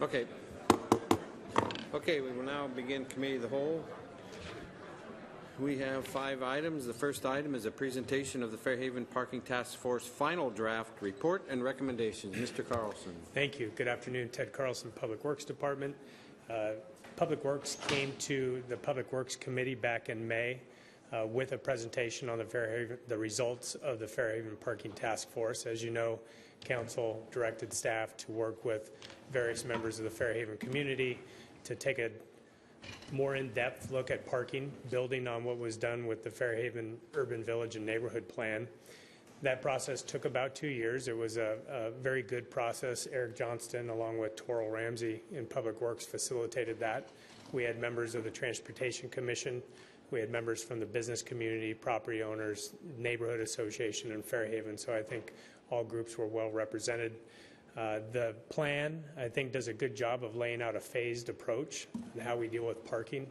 Okay. Okay, we will now begin Committee of the Whole. We have 5 items. The first item is a presentation of the Fairhaven Parking Task Force final draft report and recommendations. Mr. Carlson. Thank you. Good afternoon. Ted Carlson, Public Works Department. Public Works came to the Public Works Committee back in May with a presentation on the results of the Fairhaven Parking Task Force. As you know, Council directed staff to work with various members of the Fairhaven community to take a more in-depth look at parking, building on what was done with the Fairhaven Urban Village and Neighborhood Plan. That process took about 2 years. It was a very good process. Eric Johnston, along with Torrell Ramsey in Public Works, facilitated that. We had members of the Transportation Commission. We had members from the business community, property owners, neighborhood association, and Fairhaven. So I think all groups were well represented. The plan, I think, does a good job of laying out a phased approach on how we deal with parking.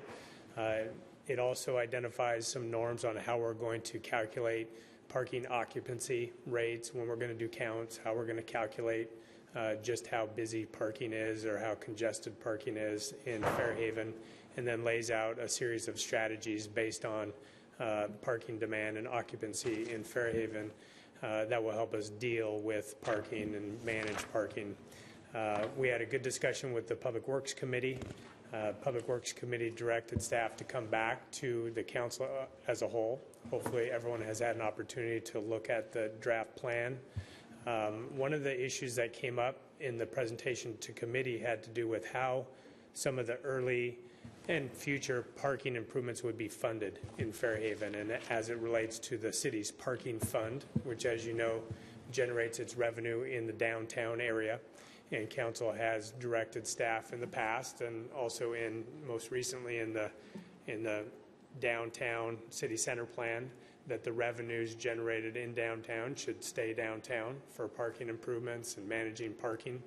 It also identifies some norms on how we're going to calculate parking occupancy rates, when we're going to do counts, how we're going to calculate just how busy parking is or how congested parking is in Fairhaven, and then lays out a series of strategies based on parking demand and occupancy in Fairhaven that will help us deal with parking and manage parking. We had a good discussion with the Public Works Committee. Public Works Committee directed staff to come back to the Council as a whole. Hopefully everyone has had an opportunity to look at the draft plan. One of the issues that came up in the presentation to committee had to do with how some of the early and future parking improvements would be funded in Fairhaven, and as it relates to the city's parking fund, which, as you know, generates its revenue in the downtown area. And Council has directed staff in the past, and also most recently in the downtown city center plan, that the revenues generated in downtown should stay downtown for parking improvements and managing parking.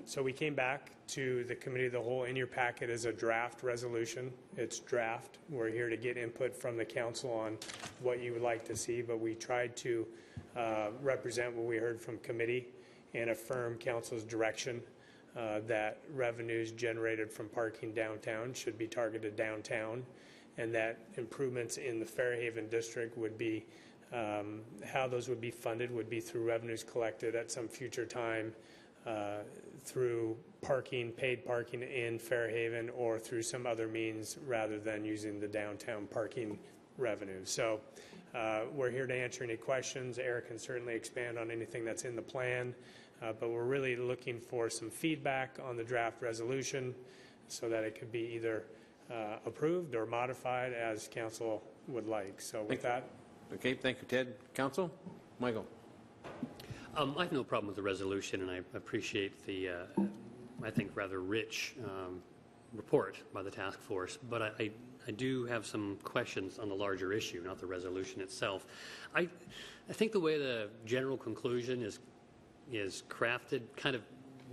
So we came back to the Committee of the Whole. In your packet is a draft resolution. It's draft. We're here to get input from the Council on what you would like to see, but we tried to represent what we heard from committee and affirm Council's direction that revenues generated from parking downtown should be targeted downtown, and that improvements in the Fairhaven district would be, how those would be funded would be through revenues collected at some future time, through parking, paid parking in Fairhaven, or through some other means rather than using the downtown parking revenue. So we're here to answer any questions. Eric can certainly expand on anything that's in the plan, but we're really looking for some feedback on the draft resolution so that it could be either approved or modified as Council would like. So with that. Okay, thank you, Ted. Council? Michael. I have no problem with the resolution, and I appreciate the, I think, rather rich report by the task force. But I do have some questions on the larger issue, not the resolution itself. I think the way the general conclusion is crafted kind of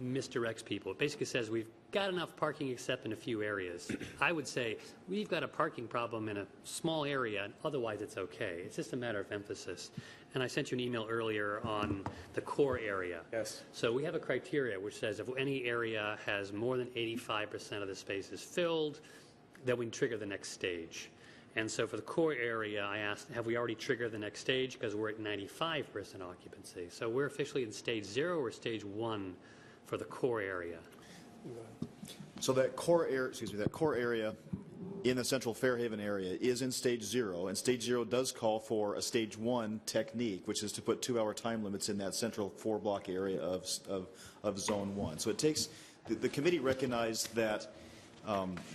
misdirects people. It basically says we've got enough parking except in a few areas. I would say we've got a parking problem in a small area, and otherwise it's okay. It's just a matter of emphasis. And I sent you an email earlier on the core area. Yes. So we have a criteria which says if any area has more than 85% of the spaces filled, then we can trigger the next stage. And so for the core area, I asked, have we already triggered the next stage? Because we're at 95% occupancy. So we're officially in stage 0 or stage 1 for the core area. So that core area in the central Fairhaven area is in stage 0, and stage 0 does call for a stage 1 technique, which is to put 2-hour time limits in that central 4-block area of zone 1. So it takes the committee recognized that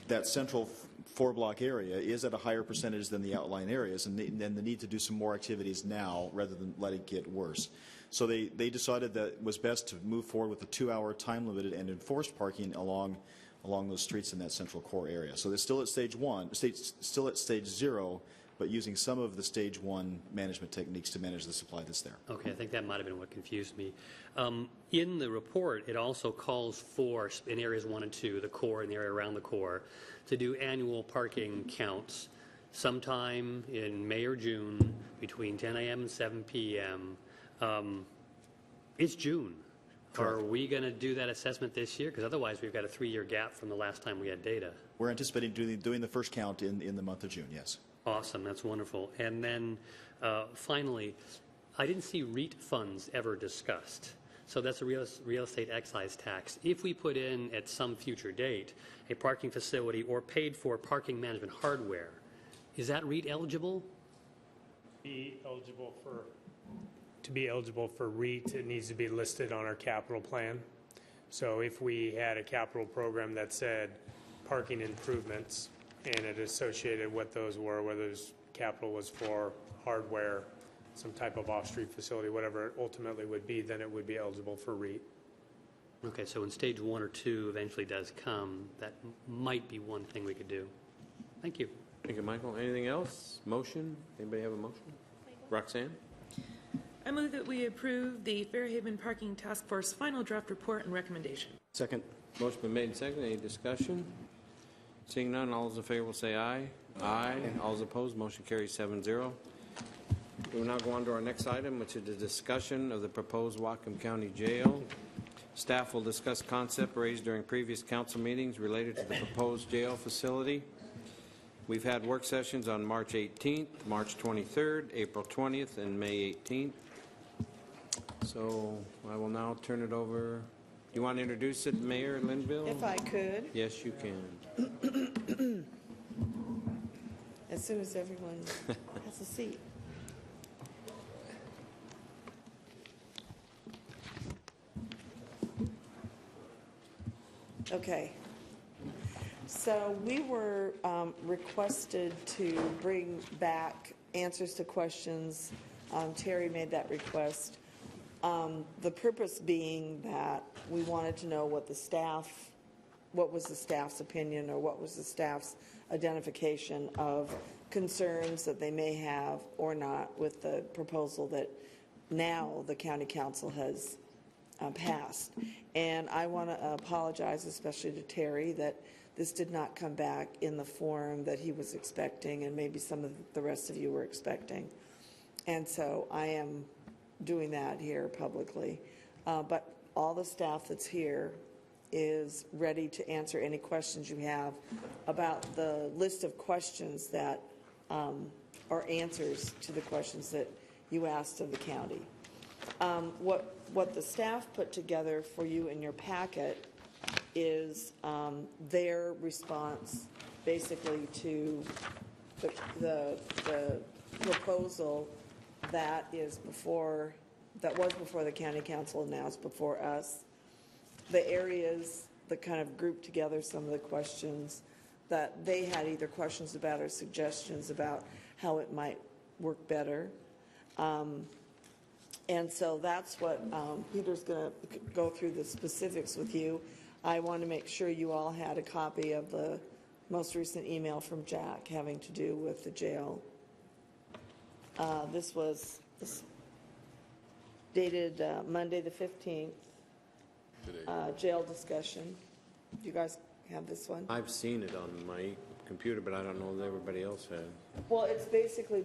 that central 4-block area is at a higher percentage than the outlying areas, and the need to do some more activities now rather than let it get worse. So they decided that it was best to move forward with a 2-hour time limited and enforced parking along those streets in that central core area. So they're still at stage 1, still at stage 0, but using some of the stage 1 management techniques to manage the supply that's there. Okay, I think that might have been what confused me. In the report, it also calls for, in areas 1 and 2, the core and the area around the core, to do annual parking counts sometime in May or June between 10 a.m. and 7 p.m. It's June. Are we going to do that assessment this year? Because otherwise, we've got a 3-year gap from the last time we had data. We're anticipating doing the first count in the month of June, yes. Awesome, that's wonderful. And then finally, I didn't see REIT funds ever discussed. So that's a real estate excise tax. If we put in at some future date a parking facility or paid for parking management hardware, is that REIT eligible? To be eligible for REIT, it needs to be listed on our capital plan. So if we had a capital program that said parking improvements and it associated what those were, whether capital was for hardware, some type of off-street facility, whatever it ultimately would be, then it would be eligible for REIT. Okay, so when stage 1 or 2 eventually does come, that might be one thing we could do. Thank you. Thank you, Michael. Anything else? Motion? Anybody have a motion? Roxanne? I move that we approve the Fairhaven Parking Task Force final draft report and recommendation. Second. Motion been made and seconded. Any discussion? Seeing none, all those in favor will say aye. Aye. All those opposed, motion carries 7-0. We will now go on to our next item, which is the discussion of the proposed Whatcom County Jail. Staff will discuss concept raised during previous council meetings related to the proposed jail facility. We've had work sessions on March 18th, March 23rd, April 20th, and May 18th. So I will now turn it over. You want to introduce it, Mayor Linville? If I could, Yes, you can. as soon as everyone has a seat. Okay. So we were requested to bring back answers to questions. Terry made that request. The purpose being that we wanted to know what was the staff's opinion, or what was the staff's identification of concerns that they may have or not with the proposal that now the county council has passed. And I want to apologize, especially to Terry, that this did not come back in the form that he was expecting, and maybe some of the rest of you were expecting. And so I am doing that here publicly. But all the staff that's here is ready to answer any questions you have about the list of questions that are answers to the questions that you asked of the county. What the staff put together for you in your packet is their response basically to the proposal that was before the county council, and now it's before us. The areas that kind of grouped together some of the questions that they had either questions about or suggestions about how it might work better. And so that's what Peter's going to go through the specifics with you. I want to make sure you all had a copy of the most recent email from Jack having to do with the jail. This was dated Monday the 15th. Jail discussion. Do you guys have this one? I've seen it on my computer, but I don't know if everybody else has. Well, it's basically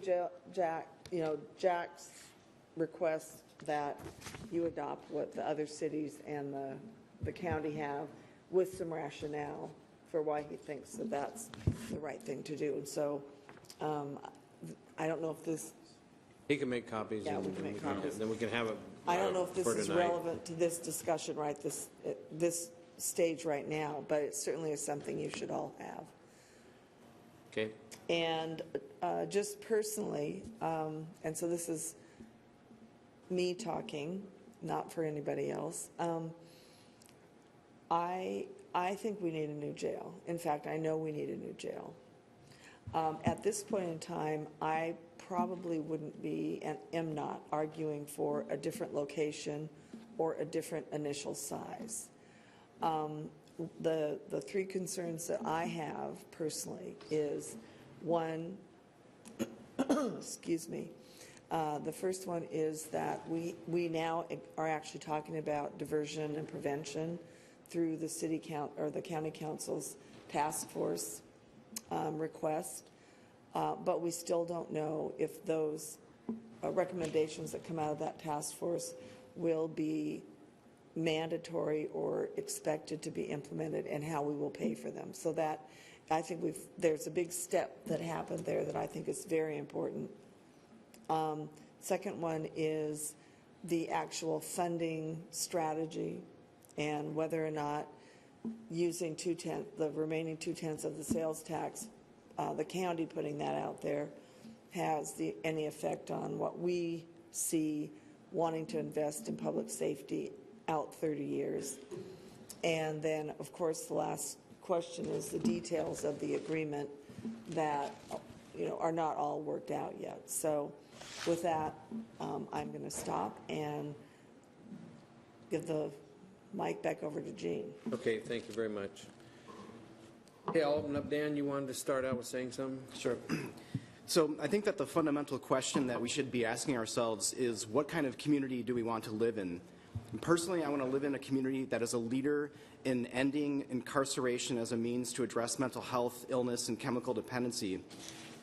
Jack's request that you adopt what the other cities and the county have, with some rationale for why he thinks that that's the right thing to do. And so I don't know if this, He can make copies. Yeah, and we can make copies. Then we can have it I don't know if this for is tonight. relevant to this discussion right this stage right now, but it certainly is something you should all have. Okay. And just personally, and so this is me talking, not for anybody else, I think we need a new jail. In fact, I know we need a new jail. At this point in time, I probably wouldn't be, and am not, arguing for a different location or a different initial size. The three concerns that I have personally is, one, excuse me, the first one is that we now are actually talking about diversion and prevention through the the county council's task force request, but we still don't know if those recommendations that come out of that task force will be mandatory or expected to be implemented, and how we will pay for them. So that, I think there's a big step that happened there that I think is very important. Second one is the actual funding strategy and whether or not using the remaining 2/10 of the sales tax, the county putting that out there, has any effect on what we see wanting to invest in public safety out 30 years. And then, of course, the last question is the details of the agreement that, are not all worked out yet. So with that, I'm going to stop and give the mic back over to Gene. Okay, thank you very much. Hey, I'll open up. Dan, you wanted to start out with saying something? Sure. So I think that the fundamental question that we should be asking ourselves is, what kind of community do we want to live in? And personally, I want to live in a community that is a leader in ending incarceration as a means to address mental health, illness, and chemical dependency.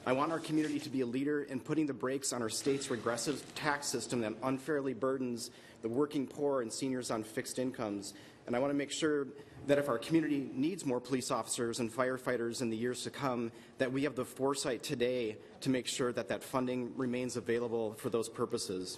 I want our community to be a leader in putting the brakes on our state's regressive tax system that unfairly burdens the working poor and seniors on fixed incomes. And I want to make sure that if our community needs more police officers and firefighters in the years to come, that we have the foresight today to make sure that that funding remains available for those purposes.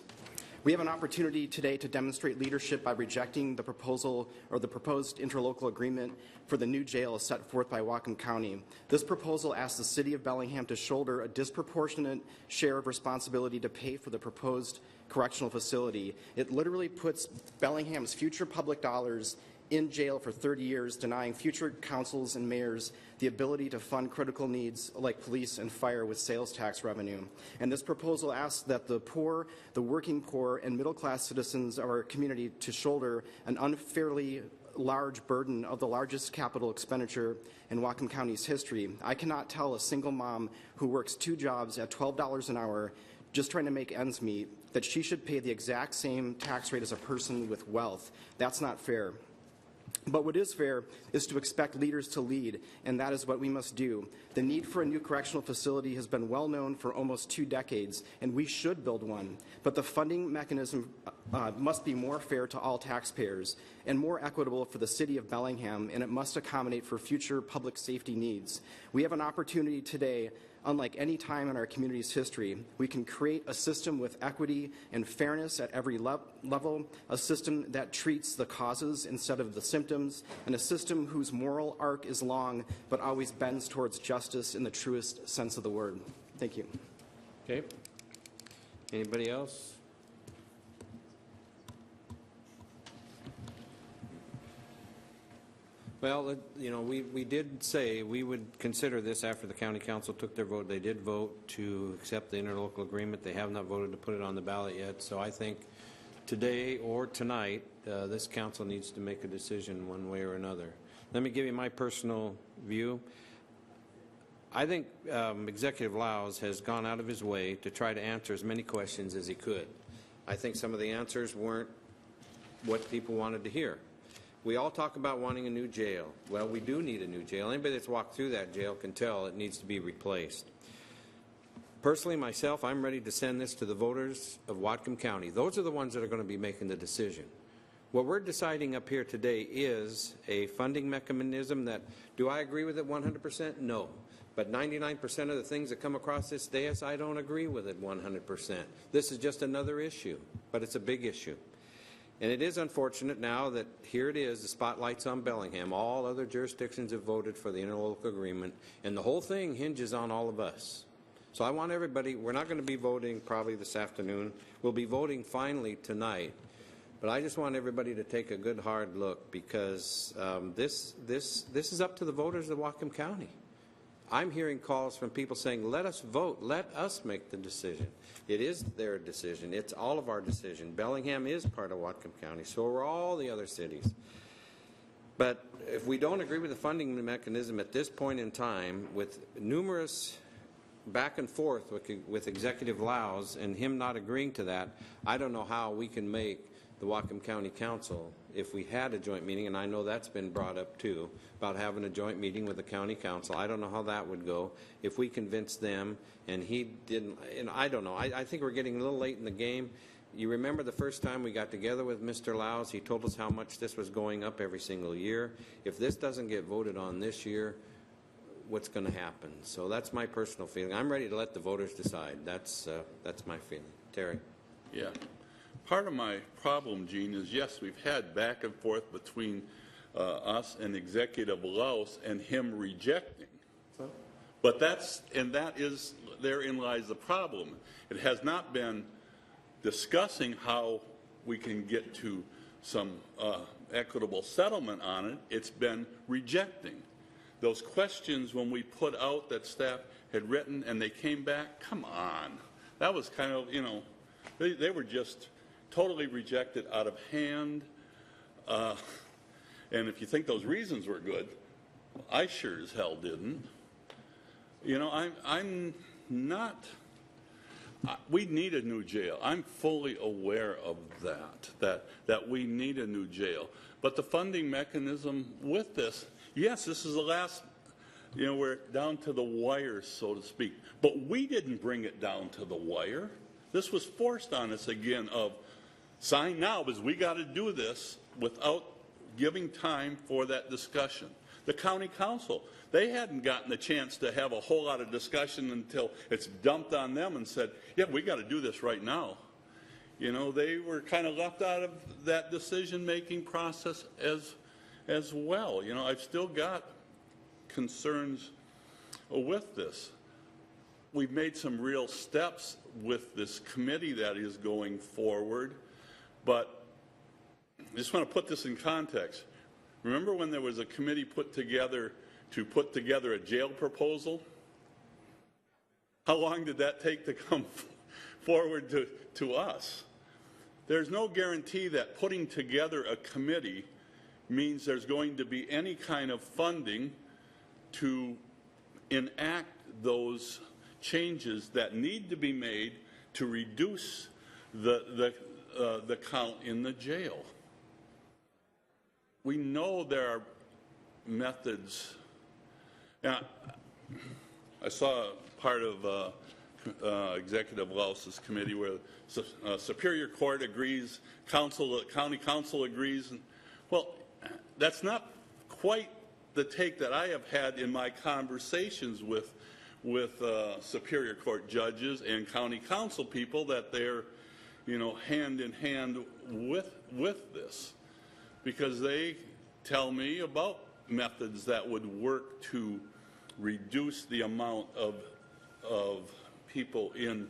We have an opportunity today to demonstrate leadership by rejecting the proposal or the proposed interlocal agreement for the new jail as set forth by Whatcom County. This proposal asks the City of Bellingham to shoulder a disproportionate share of responsibility to pay for the proposed correctional facility. It literally puts Bellingham's future public dollars in jail for 30 years, denying future councils and mayors the ability to fund critical needs like police and fire with sales tax revenue. And this proposal asks that the poor, the working poor, and middle-class citizens of our community to shoulder an unfairly large burden of the largest capital expenditure in Whatcom County's history. I cannot tell a single mom who works 2 jobs at $12 an hour just trying to make ends meet that she should pay the exact same tax rate as a person with wealth. That's not fair. But what is fair is to expect leaders to lead, and that is what we must do. The need for a new correctional facility has been well known for almost 2 decades, and we should build one. But the funding mechanism must be more fair to all taxpayers and more equitable for the City of Bellingham, and it must accommodate for future public safety needs. We have an opportunity today. Unlike any time in our community's history, we can create a system with equity and fairness at every level, a system that treats the causes instead of the symptoms, and a system whose moral arc is long but always bends towards justice in the truest sense of the word. Thank you. Okay. Anybody else? Well, we did say we would consider this after the county council took their vote. They did vote to accept the interlocal agreement. They have not voted to put it on the ballot yet. So I think today or tonight, this council needs to make a decision one way or another. Let me give you my personal view. I think Executive Lowes has gone out of his way to try to answer as many questions as he could. I think some of the answers weren't what people wanted to hear. We all talk about wanting a new jail. Well, we do need a new jail. Anybody that's walked through that jail can tell it needs to be replaced. Personally, myself, I'm ready to send this to the voters of Whatcom County. Those are the ones that are going to be making the decision. What we're deciding up here today is a funding mechanism that, do I agree with it 100%? No. But 99% of the things that come across this dais, I don't agree with it 100%. This is just another issue, but it's a big issue. And it is unfortunate now that here it is, the spotlight's on Bellingham. All other jurisdictions have voted for the interlocal agreement, and the whole thing hinges on all of us. So I want everybody, we're not going to be voting probably this afternoon. We'll be voting finally tonight. But I just want everybody to take a good hard look, because this is up to the voters of Whatcom County. I'm hearing calls from people saying, let us vote, let us make the decision. It is their decision. It's all of our decision. Bellingham is part of Whatcom County, so are all the other cities. But if we don't agree with the funding mechanism at this point in time, with numerous back and forth with Executive Lowes and him not agreeing to that, I don't know how we can make the Whatcom County Council, if we had a joint meeting, and I know that's been brought up too, about having a joint meeting with the County Council. I don't know how that would go if we convinced them and he didn't, and I don't know. I think we're getting a little late in the game. You remember the first time we got together with Mr. Laus, he told us how much this was going up every single year. If this doesn't get voted on this year, what's going to happen? So that's my personal feeling. I'm ready to let the voters decide. That's my feeling. Terry? Yeah. Part of my problem, Gene, is yes, we've had back and forth between us and Executive Laus and him rejecting. But therein lies the problem. It has not been discussing how we can get to some equitable settlement on it. It's been rejecting. Those questions when we put out that staff had written and they came back, come on. That was kind of, they were just totally rejected out of hand. And if you think those reasons were good, I sure as hell didn't. I'm not... We need a new jail. I'm fully aware of that we need a new jail. But the funding mechanism with this, yes, this is the last, we're down to the wire, so to speak. But we didn't bring it down to the wire. This was forced on us again of sign now, because we got to do this without giving time for that discussion. The county council, they hadn't gotten the chance to have a whole lot of discussion until it's dumped on them and said, yeah, we got to do this right now. They were kind of left out of that decision-making process as well. I've still got concerns with this. We've made some real steps with this committee that is going forward, but I just want to put this in context. Remember when there was a committee put together a jail proposal? How long did that take to come forward to us? There's no guarantee that putting together a committee means there's going to be any kind of funding to enact those changes that need to be made to reduce the count in the jail. We know there are methods. Now, I saw part of Executive Laus's committee where Superior Court agrees, County Council agrees. Well, that's not quite the take that I have had in my conversations with Superior Court judges and County Council people, that they're, hand in hand with this. Because they tell me about methods that would work to reduce the amount of people in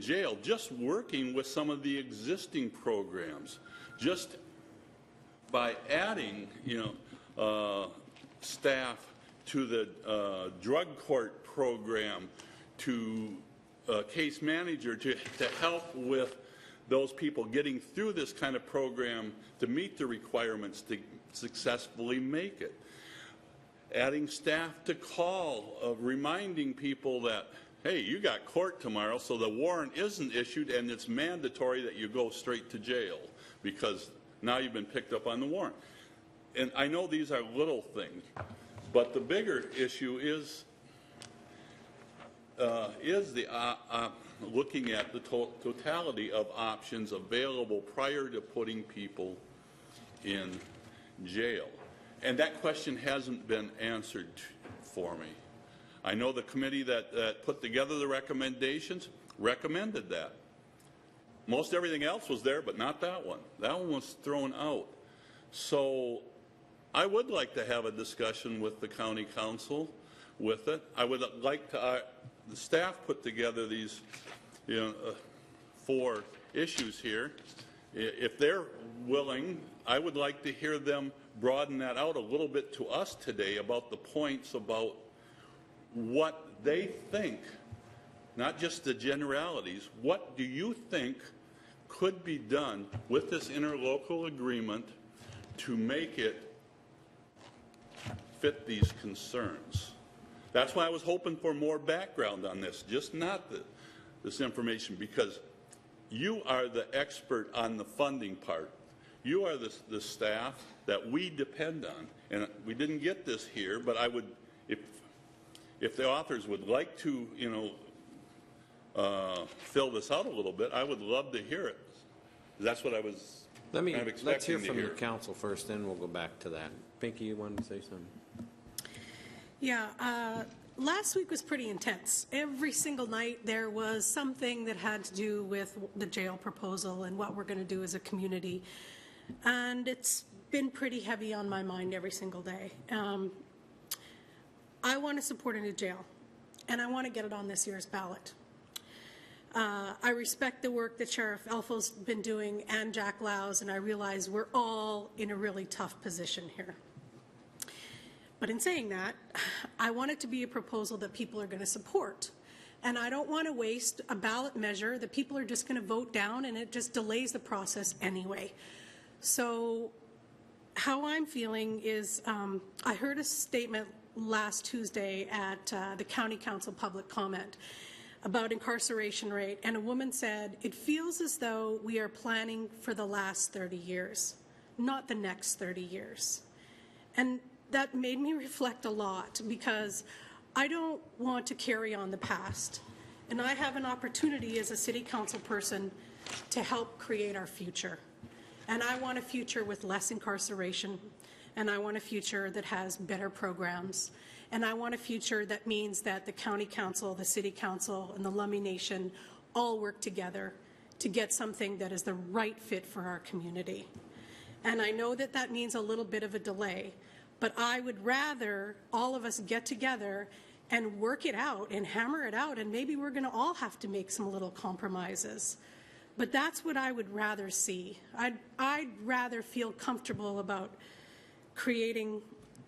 jail, just working with some of the existing programs, just by adding staff to the drug court program, to case manager to help with those people getting through this kind of program to meet the requirements to successfully make it. Adding staff to call, reminding people that, hey, you got court tomorrow, so the warrant isn't issued and it's mandatory that you go straight to jail because now you've been picked up on the warrant. And I know these are little things, but the bigger issue is looking at the totality of options available prior to putting people in jail. And that question hasn't been answered for me. I know the committee that put together the recommendations recommended that. Most everything else was there, but not that one. That one was thrown out. So I would like to have a discussion with the county council with it. I would like to, the staff put together these 4 issues here. If they're willing, I would like to hear them broaden that out a little bit to us today about the points about what they think, not just the generalities. What do you think could be done with this interlocal agreement to make it fit these concerns? That's why I was hoping for more background on this, just not this information, because you are the expert on the funding part. You are the staff that we depend on. And we didn't get this here, but I would, if the authors would like to, fill this out a little bit, I would love to hear it. That's what I was Let me, kind of let's expecting hear to from hear. the council first, then we'll go back to that. Pinky, you wanted to say something? Yeah, last week was pretty intense. Every single night there was something that had to do with the jail proposal and what we're going to do as a community. And it's been pretty heavy on my mind every single day. I want to support a new jail, and I want to get it on this year's ballot. I respect the work that Sheriff Elfo's been doing and Jack Lowes, and I realize we're all in a really tough position here. But in saying that, I want it to be a proposal that people are going to support. And I don't want to waste a ballot measure that people are just going to vote down, and it just delays the process anyway. So how I'm feeling is I heard a statement last Tuesday at the County Council public comment about incarceration rate, and a woman said, it feels as though we are planning for the last 30 years, not the next 30 years. And that made me reflect a lot, because I don't want to carry on the past. And I have an opportunity as a city council person to help create our future. And I want a future with less incarceration, and I want a future that has better programs, and I want a future that means that the county council, the city council, and the Lummi Nation all work together to get something that is the right fit for our community. And I know that that means a little bit of a delay, but I would rather all of us get together and work it out and hammer it out, and maybe we're going to all have to make some little compromises. But that's what I would rather see. I'd rather feel comfortable about creating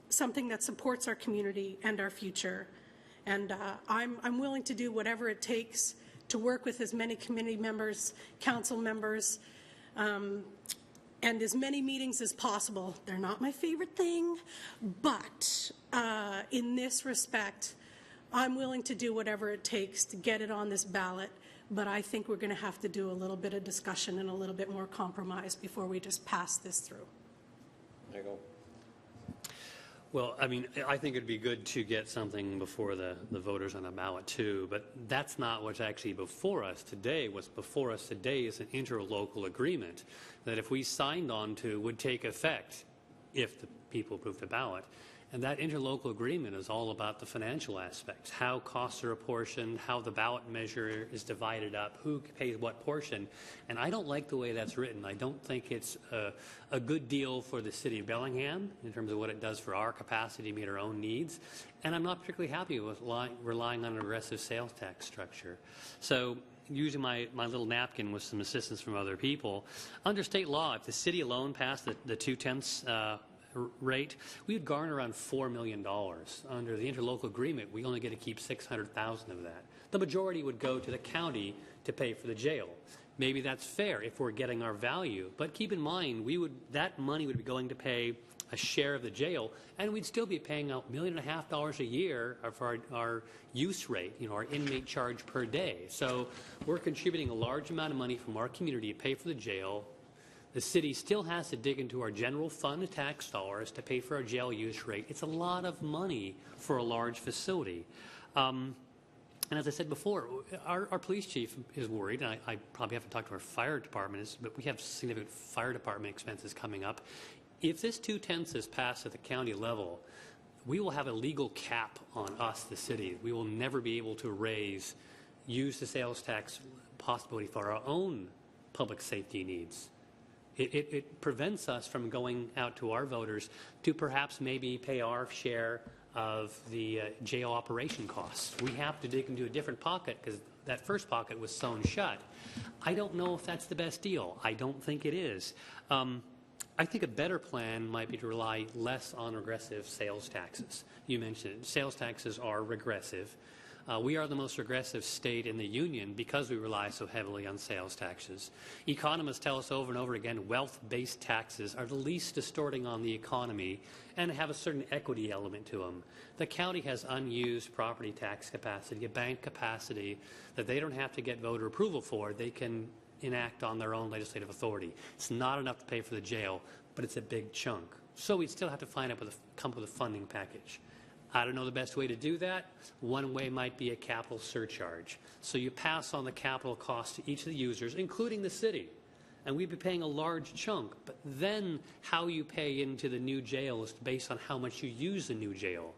something that supports our community and our future. And I'm willing to do whatever it takes to work with as many community members, council members, and as many meetings as possible. They're not my favorite thing, but in this respect, I'm willing to do whatever it takes to get it on this ballot, but I think we're going to have to do a little bit of discussion and a little bit more compromise before we just pass this through. There you go. Well, I mean, I think it'd be good to get something before the voters on a ballot too, but that's not what's actually before us today. What's before us today is an interlocal agreement that if we signed on to would take effect if the people approved the ballot. And that interlocal agreement is all about the financial aspects, how costs are apportioned, how the ballot measure is divided up, who pays what portion. And I don't like the way that's written. I don't think it's a good deal for the city of Bellingham in terms of what it does for our capacity to meet our own needs. And I'm not particularly happy with relying on an aggressive sales tax structure. So using my little napkin with some assistance from other people, under state law, if the city alone passed the 2/10 rate, we would garner around $4 million. Under the interlocal agreement, we only get to keep $600,000 of that. The majority would go to the county to pay for the jail. Maybe that's fair if we're getting our value, but keep in mind that money would be going to pay a share of the jail, and we'd still be paying out $1.5 million a year for our use rate, our inmate charge per day. So we're contributing a large amount of money from our community to pay for the jail. The city still has to dig into our general fund tax dollars to pay for our jail use rate. It's a lot of money for a large facility. And as I said before, our police chief is worried, and I probably have to talk to our fire department, but we have significant fire department expenses coming up. If this 2/10 is passed at the county level, we will have a legal cap on us, the city. We will never be able to use the sales tax possibility for our own public safety needs. It prevents us from going out to our voters to perhaps maybe pay our share of the jail operation costs. We have to dig into a different pocket because that first pocket was sewn shut. I don't know if that's the best deal. I don't think it is. I think a better plan might be to rely less on regressive sales taxes. You mentioned it. Sales taxes are regressive. We are the most regressive state in the union because we rely so heavily on sales taxes. Economists tell us over and over again wealth-based taxes are the least distorting on the economy and have a certain equity element to them. The county has unused property tax capacity, a bank capacity that they don't have to get voter approval for. They can enact on their own legislative authority. It's not enough to pay for the jail, but it's a big chunk. So we'd still have to come up with a funding package. I don't know the best way to do that. One way might be a capital surcharge. So you pass on the capital cost to each of the users, including the city. And we'd be paying a large chunk. But then how you pay into the new jail is based on how much you use the new jail.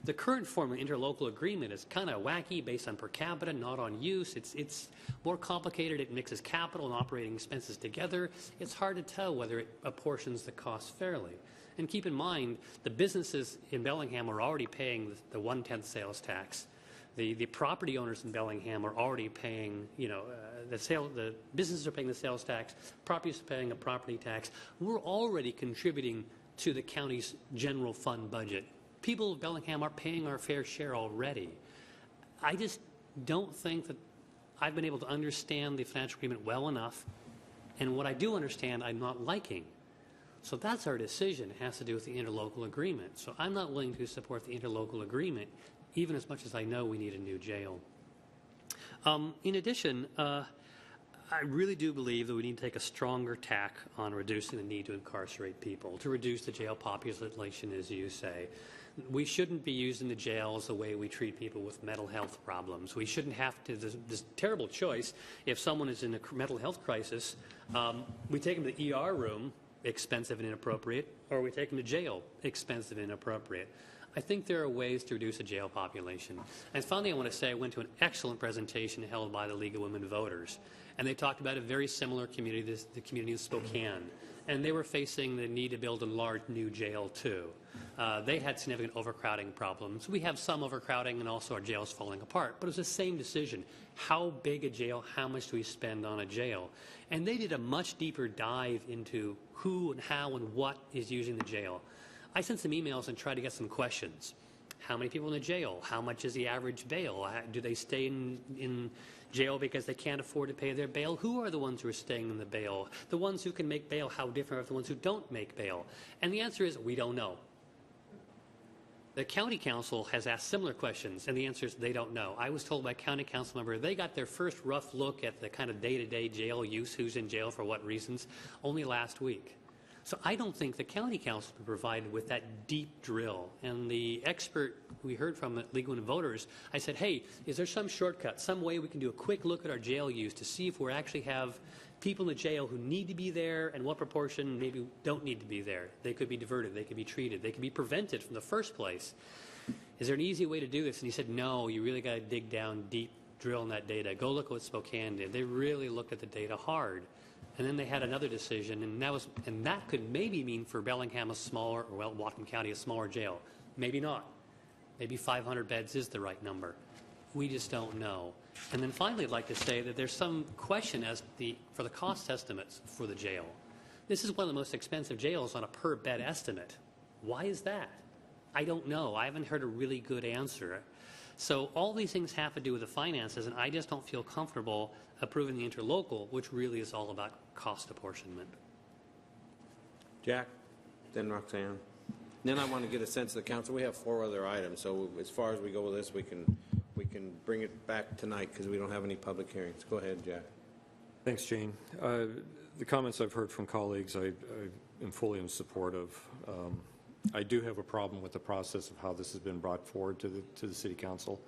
The current form of interlocal agreement is kind of wacky, based on per capita, not on use. It's more complicated. It mixes capital and operating expenses together. It's hard to tell whether it apportions the cost fairly. And keep in mind, the businesses in Bellingham are already paying the 1/10 sales tax. The property owners in Bellingham are already paying, the businesses are paying the sales tax, properties are paying a property tax. We're already contributing to the county's general fund budget. People of Bellingham are paying our fair share already. I just don't think that I've been able to understand the financial agreement well enough, and what I do understand, I'm not liking. So that's our decision. It has to do with the interlocal agreement. So I'm not willing to support the interlocal agreement, even as much as I know we need a new jail. In addition, I really do believe that we need to take a stronger tack on reducing the need to incarcerate people, to reduce the jail population, as you say. We shouldn't be using the jails the way we treat people with mental health problems. We shouldn't have to, this terrible choice, if someone is in a mental health crisis, we take them to the ER room, expensive and inappropriate, or we take them to jail, expensive and inappropriate. I think there are ways to reduce the jail population. And finally, I want to say I went to an excellent presentation held by the League of Women Voters, and they talked about a very similar community, the community of Spokane, and they were facing the need to build a large new jail too. They had significant overcrowding problems. We have some overcrowding, and also our jail is falling apart, but it was the same decision. How big a jail, how much do we spend on a jail? And they did a much deeper dive into who and how and what is using the jail. I sent some emails and tried to get some questions. How many people in the jail? How much is the average bail? Do they stay in jail because they can't afford to pay their bail? Who are the ones who are staying in the bail? The ones who can make bail, how different are the ones who don't make bail? And the answer is, we don't know. The county council has asked similar questions, and the answer is they don't know. I was told by a county council member they got their first rough look at the kind of day-to-day jail use, who's in jail for what reasons, only last week. So I don't think the county council has been provided with that deep drill. And the expert we heard from at League of Women Voters, I said, hey, is there some shortcut, some way we can do a quick look at our jail use to see if we actually have people in the jail who need to be there and what proportion maybe don't need to be there? They could be diverted, they could be treated, they could be prevented from the first place. Is there an easy way to do this? And he said, no, you really got to dig down deep, drill in that data. Go look at what Spokane did. They really looked at the data hard. And then they had another decision, and that could maybe mean for Bellingham a smaller, or well, Whatcom County a smaller jail. Maybe not. Maybe 500 beds is the right number. We just don't know. And then finally, I'd like to say that there's some question for the cost estimates for the jail. This is one of the most expensive jails on a per bed estimate. Why is that? I don't know. I haven't heard a really good answer. So all these things have to do with the finances, and I just don't feel comfortable approving the interlocal, which really is all about cost apportionment. Jack, then Roxanne. Then I want to get a sense of the council. We have 4 other items, so as far as we go with this, we can bring it back tonight because we don't have any public hearings. Go ahead, Jack. Thanks, Gene. The comments I've heard from colleagues, I am fully in support of. I do have a problem with the process of how this has been brought forward to the City Council.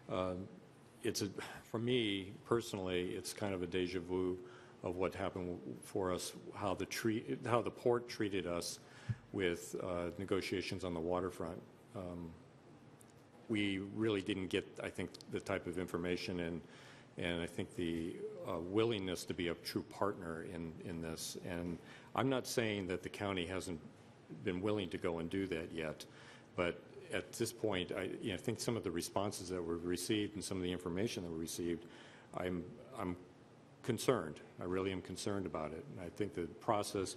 For me personally, it's kind of a deja vu of what happened for us, how the port treated us with negotiations on the waterfront. We really didn't get, I think, the type of information and I think the willingness to be a true partner in this. And I'm not saying that the county hasn't been willing to go and do that yet, but at this point, I think some of the responses that were received and some of the information that we received, I'm concerned. I really am concerned about it. And I think the process,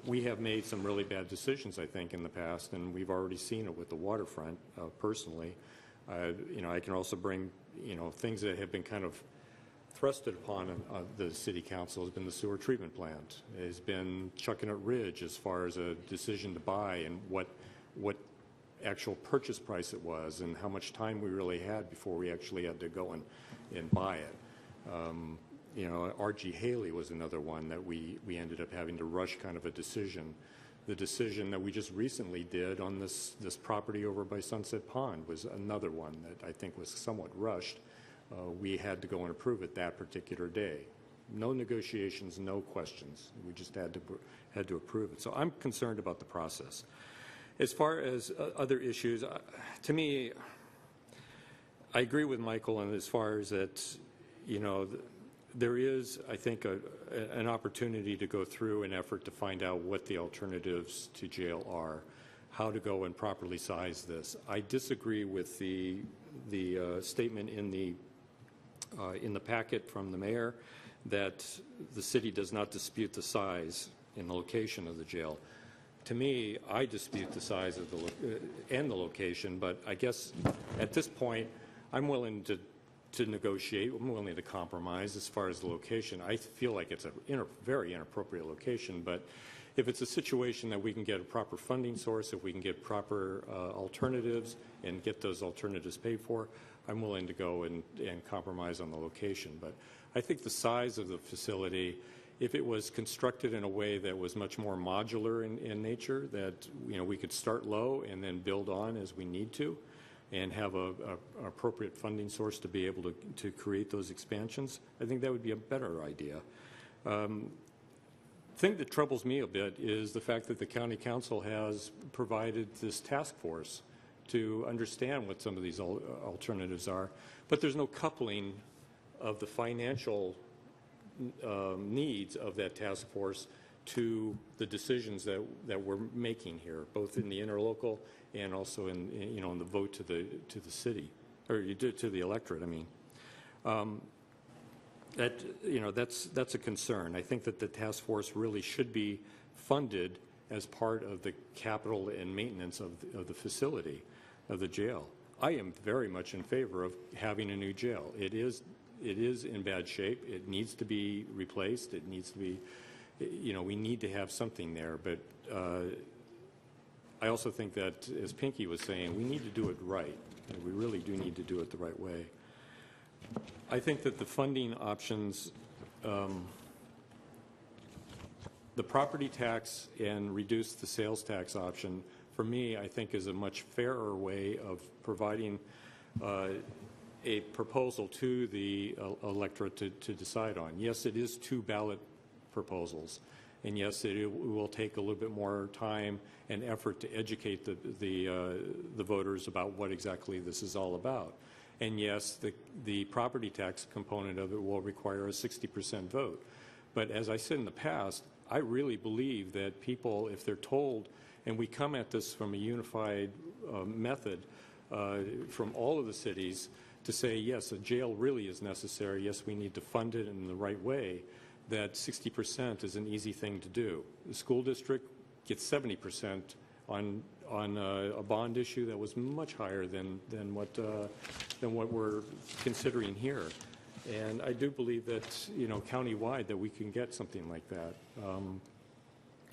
we have made some really bad decisions, I think, in the past, and we've already seen it with the waterfront, personally. I can also bring, things that have been kind of thrusted upon the City Council has been the sewer treatment plant. It has been Chuckanut Ridge as far as a decision to buy and what actual purchase price it was and how much time we really had before we actually had to go and buy it. R.G. Haley was another one that we ended up having to rush kind of a decision The decision that we just recently did on this property over by Sunset Pond was another one that I think was somewhat rushed. We had to go and approve it that particular day. No negotiations, no questions. We just had to approve it. So I'm concerned about the process. As far as other issues, to me, I agree with Michael, and as far as that, you know, there is, I think, an opportunity to go through an effort to find out what the alternatives to jail are, how to go and properly size this. I disagree with the statement in the packet from the mayor that the city does not dispute the size and the location of the jail. To me, I dispute the size of and the location, but I guess at this point, I'm willing to negotiate. I'm willing to compromise as far as the location. I feel like it's a very inappropriate location, but if it's a situation that we can get a proper funding source, if we can get proper alternatives and get those alternatives paid for, I'm willing to go and compromise on the location. But I think the size of the facility, if it was constructed in a way that was much more modular in nature, that, you know, we could start low and then build on as we need to, and have an appropriate funding source to be able to create those expansions, I think that would be a better idea. The thing that troubles me a bit is the fact that the county council has provided this task force to understand what some of these alternatives are, but there's no coupling of the financial needs of that task force to the decisions that we're making here, both in the interlocal and also in the vote to the city, or to the electorate. I mean, that's a concern. I think that the task force really should be funded as part of the capital and maintenance of the facility, of the jail. I am very much in favor of having a new jail. It is in bad shape. It needs to be replaced. It needs to be, we need to have something there. But I also think that, as Pinky was saying, we need to do it right. And we really do need to do it the right way. I think that the funding options, the property tax and reduce the sales tax option, for me, I think is a much fairer way of providing a proposal to the electorate to decide on. Yes, it is 2 ballot proposals, and yes, it will take a little bit more time and effort to educate the voters about what exactly this is all about. And yes, the property tax component of it will require a 60% vote. But as I said in the past, I really believe that people, if they're told, and we come at this from a unified method from all of the cities, to say, yes, a jail really is necessary, yes, we need to fund it in the right way, that 60% is an easy thing to do. The school district gets 70% on a bond issue that was much higher than what we're considering here. And I do believe that, countywide, that we can get something like that.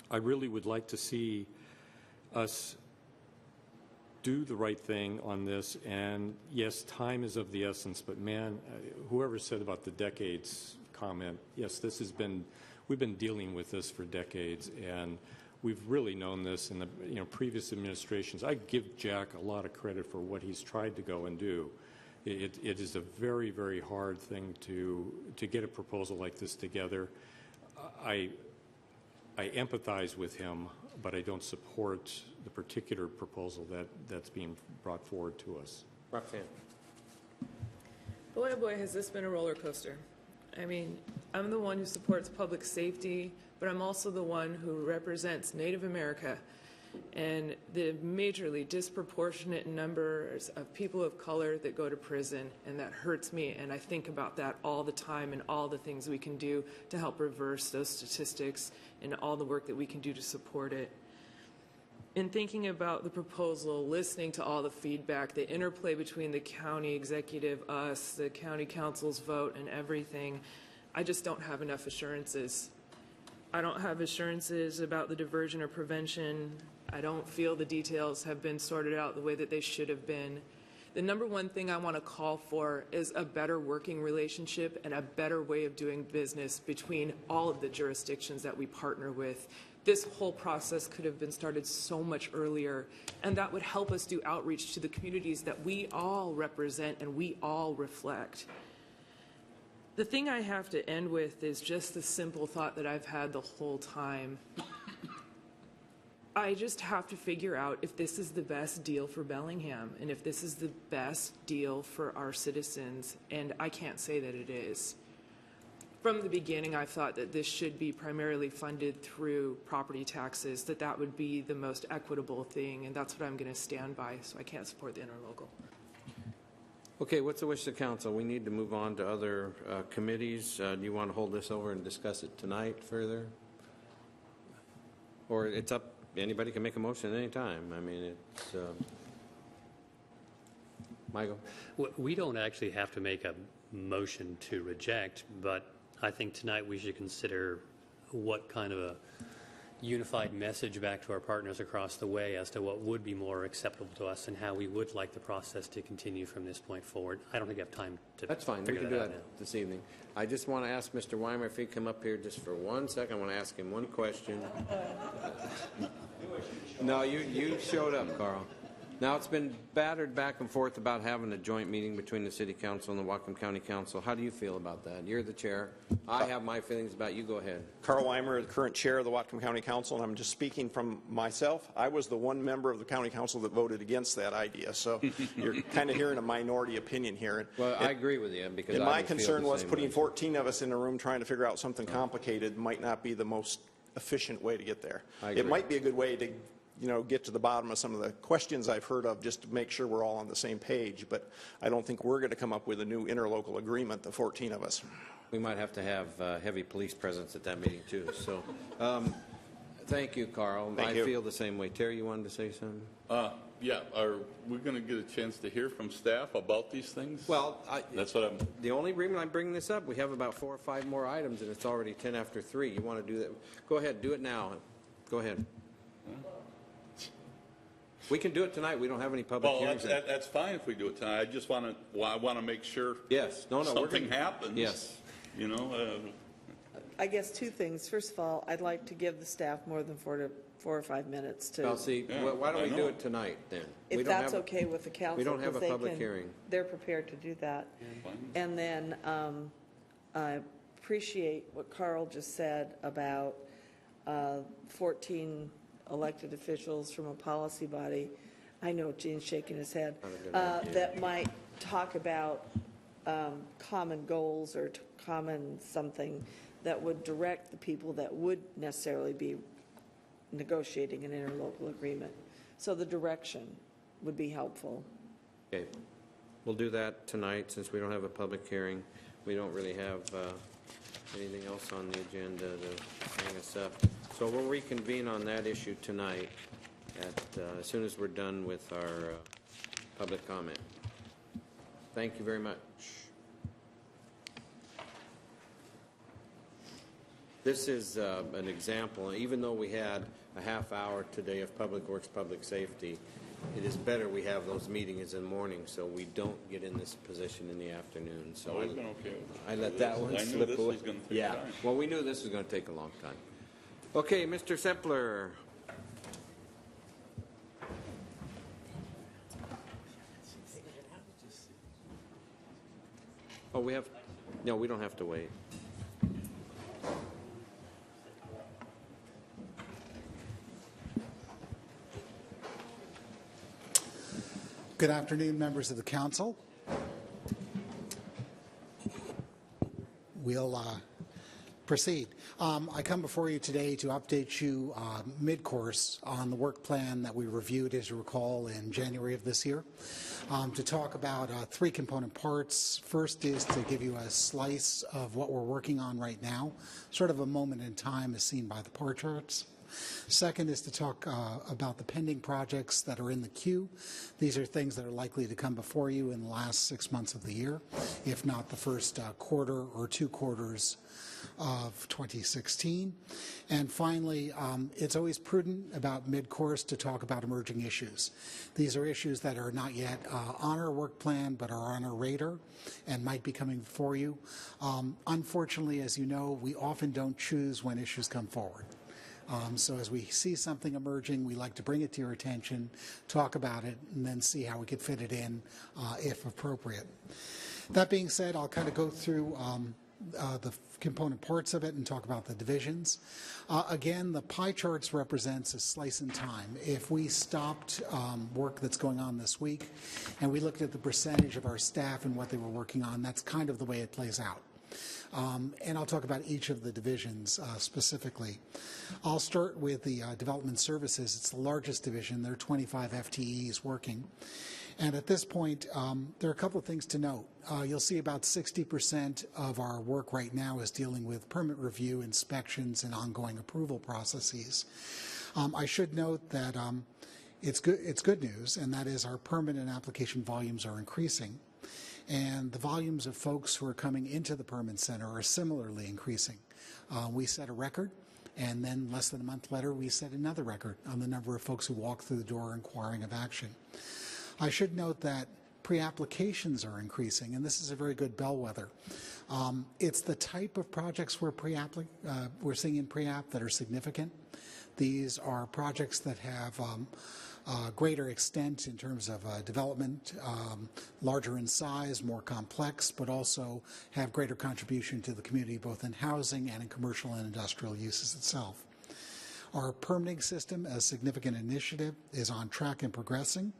I really would like to see us do the right thing on this, and yes, time is of the essence, but man, whoever said about the decades comment, yes, we've been dealing with this for decades, and we've really known this in the previous administrations. I give Jack a lot of credit for what he's tried to go and do. It is a very, very hard thing to get a proposal like this together. I empathize with him, but I don't support the particular proposal that's being brought forward to us. Roxanne. Boy, oh boy, has this been a roller coaster. I mean, I'm the one who supports public safety, but I'm also the one who represents Native America and the majorly disproportionate numbers of people of color that go to prison, and that hurts me, and I think about that all the time and all the things we can do to help reverse those statistics and all the work that we can do to support it. In thinking about the proposal, listening to all the feedback, the interplay between the county executive, us, the county council's vote, and everything, I just don't have enough assurances. I don't have assurances about the diversion or prevention. I don't feel the details have been sorted out the way that they should have been. The number one thing I want to call for is a better working relationship and a better way of doing business between all of the jurisdictions that we partner with, this whole process could have been started so much earlier, and that would help us do outreach to the communities that we all represent and we all reflect. The thing I have to end with is just the simple thought that I've had the whole time. I just have to figure out if this is the best deal for Bellingham and if this is the best deal for our citizens, and I can't say that it is. From the beginning, I thought that this should be primarily funded through property taxes, that would be the most equitable thing, and that's what I'm going to stand by, so I can't support the interlocal. Okay, what's the wish of the council? We need to move on to other committees. Do you want to hold this over and discuss it tonight further? Or it's up, anybody can make a motion at any time. I mean, it's, Michael? We don't actually have to make a motion to reject, but I think tonight we should consider what kind of a unified message back to our partners across the way as to what would be more acceptable to us and how we would like the process to continue from this point forward. I don't think I have time to That's fine. We figure can do that out that now. this evening. I just want to ask Mr. Weimer if he'd come up here just for 1 second. I want to ask him one question. No, you showed up, Carl. Now, it's been battered back and forth about having a joint meeting between the City Council and the Whatcom County Council. How do you feel about that? You're the chair. I have my feelings about it. You go ahead. Carl Weimer, the current chair of the Whatcom County Council, and I'm just speaking from myself. I was the one member of the county council that voted against that idea, so you're kind of hearing a minority opinion here. Well, I agree with you because and I my would feel concern the was same putting way. 14 of us in a room trying to figure out something complicated might not be the most efficient way to get there. I agree. It might be a good way to get to the bottom of some of the questions I've heard of just to make sure we're all on the same page, but I don't think we're going to come up with a new interlocal agreement, the 14 of us. We might have to have heavy police presence at that meeting, too. So, thank you, Carl. Thank I you. feel the same way. Terry, you wanted to say something? Yeah, are we going to get a chance to hear from staff about these things? Well, That's what I'm... the only reason I'm bringing this up, we have about 4 or 5 more items, and it's already 10 after 3. You want to do that? Go ahead. Do it now. Go ahead. We can do it tonight. We don't have any public Well, hearings. that's fine if we do it tonight. I just want to, I want to make sure Yes. No, we're something gonna- happens. Yes. You know, I guess 2 things. First of all, I'd like to give the staff more than 4 or 5 minutes to, Well, see, Yeah, why don't I we do know. it tonight, then? We if don't that's have- okay with the council. we don't have 'cause a they public can- hearing. They're prepared to do that. And then I appreciate what Carl just said about 14 elected officials from a policy body. I know Gene's shaking his head. That might talk about common goals or common something that would direct the people that would necessarily be negotiating an interlocal agreement. So the direction would be helpful. Okay. We'll do that tonight, since we don't have a public hearing. We don't really have anything else on the agenda to hang us up. So we'll reconvene on that issue tonight as soon as we're done with our public comment. Thank you very much. This is an example. Even though we had a half hour today of Public Works, Public Safety, it is better we have those meetings in the morning so we don't get in this position in the afternoon. So I've been okay with I it. let that one I knew slip this away. was gonna take Yeah. time. Well, we knew this was going to take a long time. Okay, Mr. Sepler. Oh, we have, no, we don't have to wait. Good afternoon, members of the council. We'll proceed. I come before you today to update you mid-course on the work plan that we reviewed, as you recall, in January of this year, to talk about 3 component parts. First is to give you a slice of what we're working on right now, sort of a moment in time as seen by the bar charts. Second is to talk about the pending projects that are in the queue. These are things that are likely to come before you in the last 6 months of the year, if not the first quarter or 2 quarters of 2016. And finally, it's always prudent about mid-course to talk about emerging issues. These are issues that are not yet on our work plan but are on our radar and might be coming before you. Unfortunately, as you know, we often don't choose when issues come forward. So as we see something emerging, we like to bring it to your attention, talk about it, and then see how we could fit it in if appropriate. That being said, I'll kind of go through the component parts of it and talk about the divisions. Again, the pie charts represents a slice in time. If we stopped work that's going on this week and we looked at the percentage of our staff and what they were working on, that's kind of the way it plays out. And I'll talk about each of the divisions specifically. I'll start with the development services. It's the largest division. There are 25 FTEs working. And at this point, there are a couple of things to note. You'll see about 60% of our work right now is dealing with permit review, inspections, and ongoing approval processes. I should note that it's good news, and that is our permit and application volumes are increasing. And the volumes of folks who are coming into the permit center are similarly increasing. We set a record, and then less than a month later, we set another record on the number of folks who walk through the door inquiring of action. I should note that pre-applications are increasing, and this is a very good bellwether. It's the type of projects we're seeing in pre-app that are significant. These are projects that have greater extent in terms of development, larger in size, more complex, but also have greater contribution to the community both in housing and in commercial and industrial uses itself. Our permitting system, a significant initiative, is on track and progressing.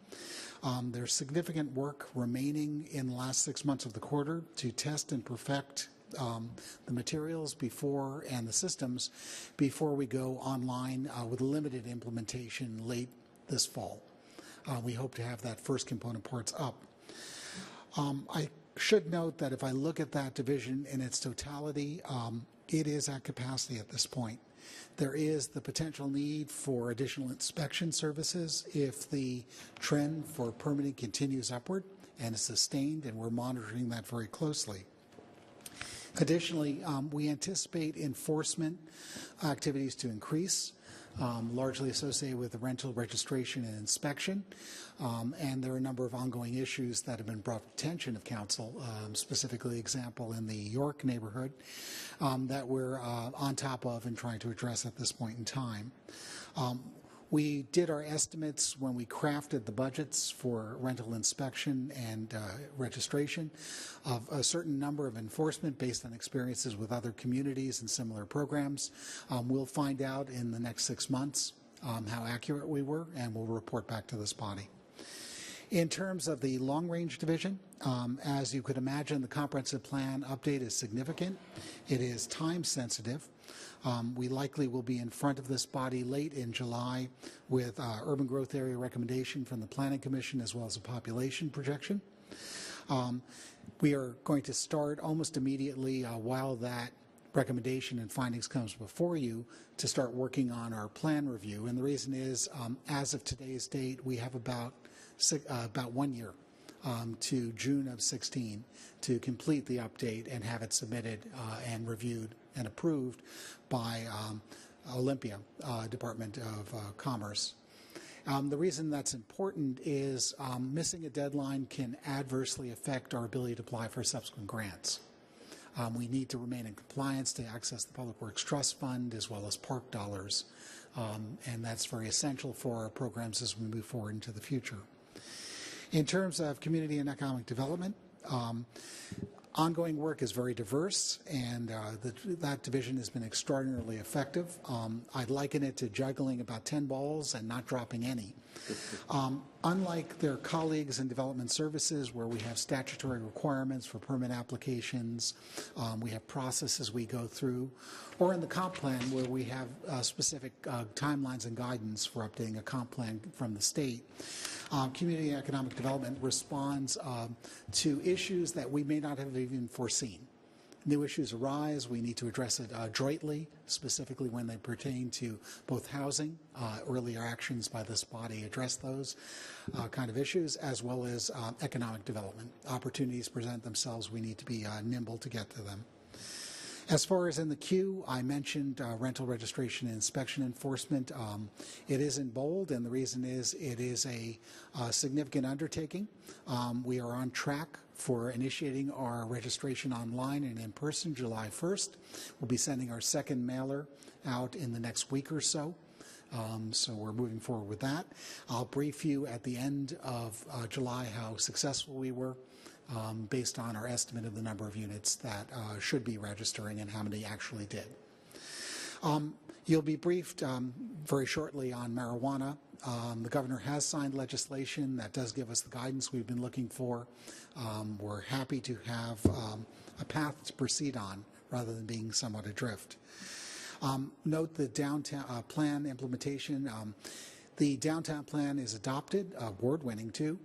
There's significant work remaining in the last 6 months of the quarter to test and perfect the materials before and the systems before we go online with a limited implementation late this fall. We hope to have that first component parts up. I should note that if I look at that division in its totality, it is at capacity at this point. There is the potential need for additional inspection services if the trend for permitting continues upward and is sustained, and we're monitoring that very closely. Additionally, we anticipate enforcement activities to increase, largely associated with the rental registration and inspection. And there are a number of ongoing issues that have been brought to attention of council, specifically example in the York neighborhood, that we're on top of and trying to address at this point in time. We did our estimates when we crafted the budgets for rental inspection and registration of a certain number of enforcement based on experiences with other communities and similar programs. We'll find out in the next 6 months how accurate we were, and we'll report back to this body. In terms of the long-range division, as you could imagine, the comprehensive plan update is significant. It is time-sensitive. We likely will be in front of this body late in July with urban growth area recommendation from the Planning Commission as well as a population projection. We are going to start almost immediately while that recommendation and findings comes before you to start working on our plan review. And the reason is, as of today's date, we have about 1 year to June of 16 to complete the update and have it submitted and reviewed and approved by Olympia Department of Commerce. The reason that's important is missing a deadline can adversely affect our ability to apply for subsequent grants. We need to remain in compliance to access the Public Works Trust Fund as well as park dollars, and that's very essential for our programs as we move forward into the future. In terms of community and economic development, ongoing work is very diverse, and that division has been extraordinarily effective. I'd liken it to juggling about 10 balls and not dropping any. Unlike their colleagues in development services, where we have statutory requirements for permit applications, we have processes we go through, or in the comp plan, where we have specific timelines and guidance for updating a comp plan from the state. Community and economic development responds to issues that we may not have even foreseen. New issues arise. We need to address it adroitly, specifically when they pertain to both housing. Earlier actions by this body address those kind of issues, as well as economic development. Opportunities present themselves. We need to be nimble to get to them. As far as in the queue, I mentioned rental registration and inspection enforcement. It is in bold, and the reason is it is a significant undertaking. We are on track for initiating our registration online and in person July 1st. We'll be sending our second mailer out in the next week or so. So we're moving forward with that. I'll brief you at the end of July how successful we were based on our estimate of the number of units that should be registering and how many actually did. You'll be briefed very shortly on marijuana. The governor has signed legislation that does give us the guidance we've been looking for. We're happy to have a path to proceed on rather than being somewhat adrift. Note the downtown plan implementation. The downtown plan is adopted, award-winning too.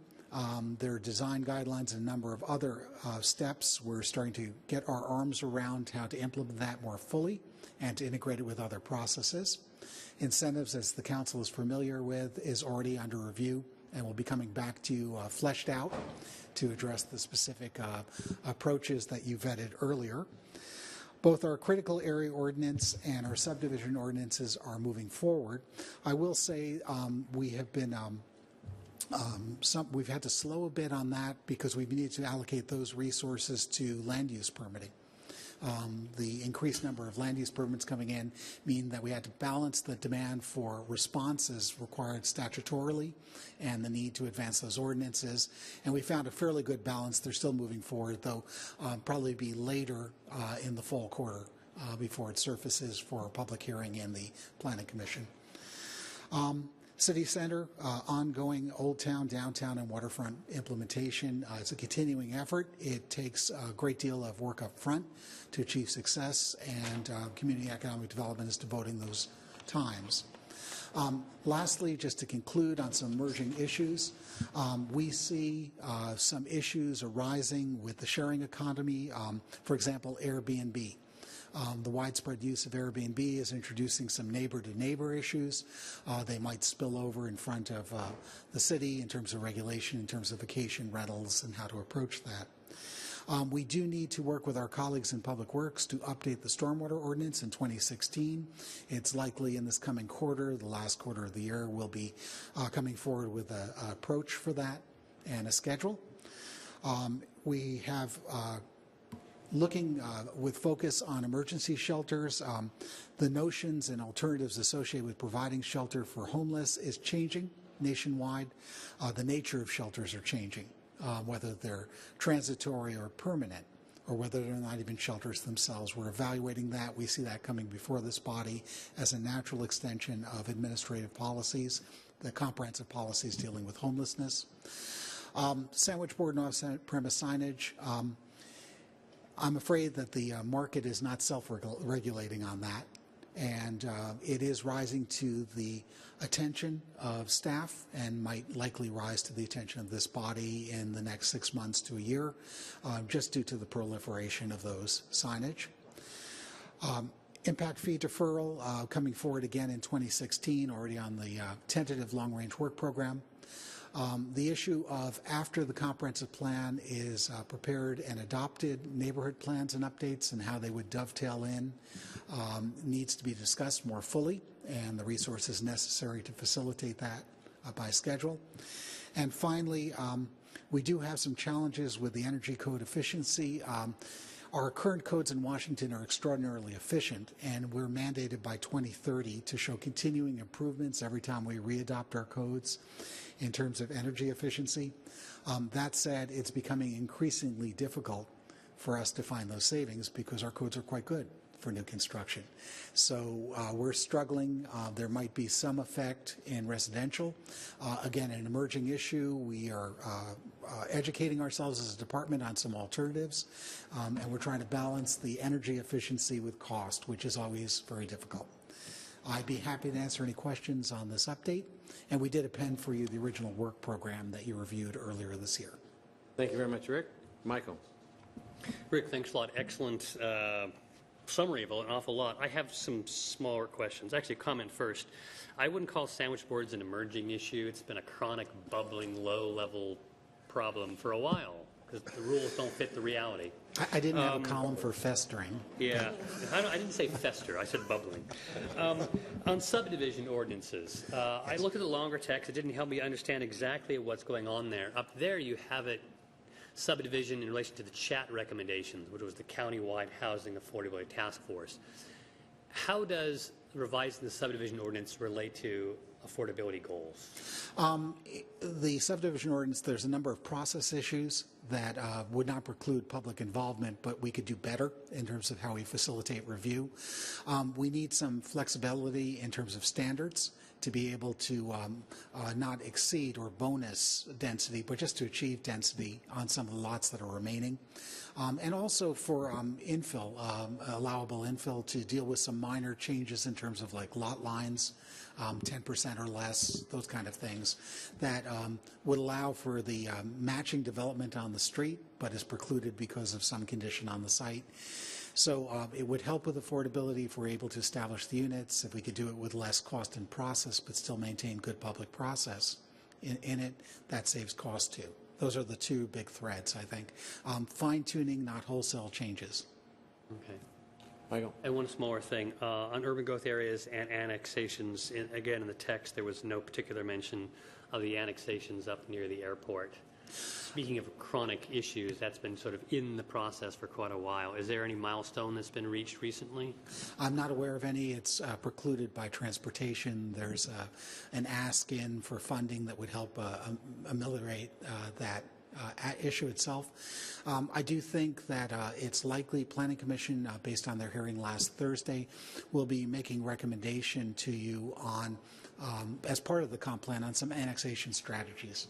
There are design guidelines and a number of other steps. We're starting to get our arms around how to implement that more fully and to integrate it with other processes. Incentives, as the council is familiar with, is already under review and will be coming back to you fleshed out to address the specific approaches that you vetted earlier. Both our critical area ordinance and our subdivision ordinances are moving forward. I will say we have been we've had to slow a bit on that because we need to allocate those resources to land use permitting. The increased number of land use permits coming in mean that we had to balance the demand for responses required statutorily and the need to advance those ordinances. And we found a fairly good balance. They're still moving forward, though probably be later in the fall quarter before it surfaces for a public hearing in the Planning Commission. City Center, ongoing Old Town, Downtown, and Waterfront implementation. It's a continuing effort. It takes a great deal of work up front to achieve success, and Community Economic Development is devoting those times. Lastly, just to conclude on some emerging issues, we see some issues arising with the sharing economy, for example, Airbnb. The widespread use of Airbnb is introducing some neighbor-to-neighbor issues. They might spill over in front of the city in terms of regulation, in terms of vacation rentals and how to approach that. We do need to work with our colleagues in Public Works to update the stormwater ordinance in 2016. It's likely in this coming quarter, the last quarter of the year, we'll be coming forward with an approach for that and a schedule. We have looking with focus on emergency shelters. The notions and alternatives associated with providing shelter for homeless is changing nationwide. The nature of shelters are changing, whether they're transitory or permanent, or whether they're not even shelters themselves. We're evaluating that. We see that coming before this body as a natural extension of administrative policies, the comprehensive policies dealing with homelessness. Sandwich board and off-premise signage. I'm afraid that the market is not self-regulating on that, and it is rising to the attention of staff and might likely rise to the attention of this body in the next 6 months to a year, just due to the proliferation of those signage. Impact fee deferral coming forward again in 2016, already on the tentative long-range work program. The issue of after the comprehensive plan is prepared and adopted, neighborhood plans and updates and how they would dovetail in needs to be discussed more fully, and the resources necessary to facilitate that by schedule. And finally, we do have some challenges with the energy code efficiency. Our current codes in Washington are extraordinarily efficient, and we're mandated by 2030 to show continuing improvements every time we readopt our codes in terms of energy efficiency. That said, it's becoming increasingly difficult for us to find those savings because our codes are quite good for new construction. So we're struggling. There might be some effect in residential. Again, an emerging issue. We are educating ourselves as a department on some alternatives, and we're trying to balance the energy efficiency with cost, which is always very difficult. I'd be happy to answer any questions on this update, and we did append for you the original work program that you reviewed earlier this year. Thank you very much, Rick. Michael. Rick, thanks a lot. Excellent summary of an awful lot. I have some smaller questions. Actually, a comment first. I wouldn't call sandwich boards an emerging issue. It's been a chronic, bubbling, low-level problem for a while because the rules don't fit the reality. I didn't have a column for festering. Yeah, I didn't say fester. I said bubbling. On subdivision ordinances, I looked at the longer text. It didn't help me understand exactly what's going on there. Up there, you have it subdivision in relation to the chat recommendations, which was the countywide housing affordability task force. How does revising the subdivision ordinance relate to affordability goals? The subdivision ordinance, there's a number of process issues that would not preclude public involvement, but we could do better in terms of how we facilitate review. We need some flexibility in terms of standards to be able to not exceed or bonus density, but just to achieve density on some of the lots that are remaining. And also for infill, allowable infill, to deal with some minor changes in terms of like lot lines, 10% or less, those kind of things that would allow for the matching development on the street, but is precluded because of some condition on the site. So it would help with affordability if we're able to establish the units, if we could do it with less cost and process, but still maintain good public process in it. That saves cost too. Those are the two big threads, I think. Fine-tuning, not wholesale changes. Okay. Michael? And one smaller thing. On urban growth areas and annexations, again, in the text, there was no particular mention of the annexations up near the airport. Speaking of chronic issues, that's been sort of in the process for quite a while. Is there any milestone that's been reached recently? I'm not aware of any. It's precluded by transportation. There's an ask in for funding that would help ameliorate that issue itself. I do think that it's likely Planning Commission, based on their hearing last Thursday, will be making recommendation to you on, as part of the comp plan, on some annexation strategies.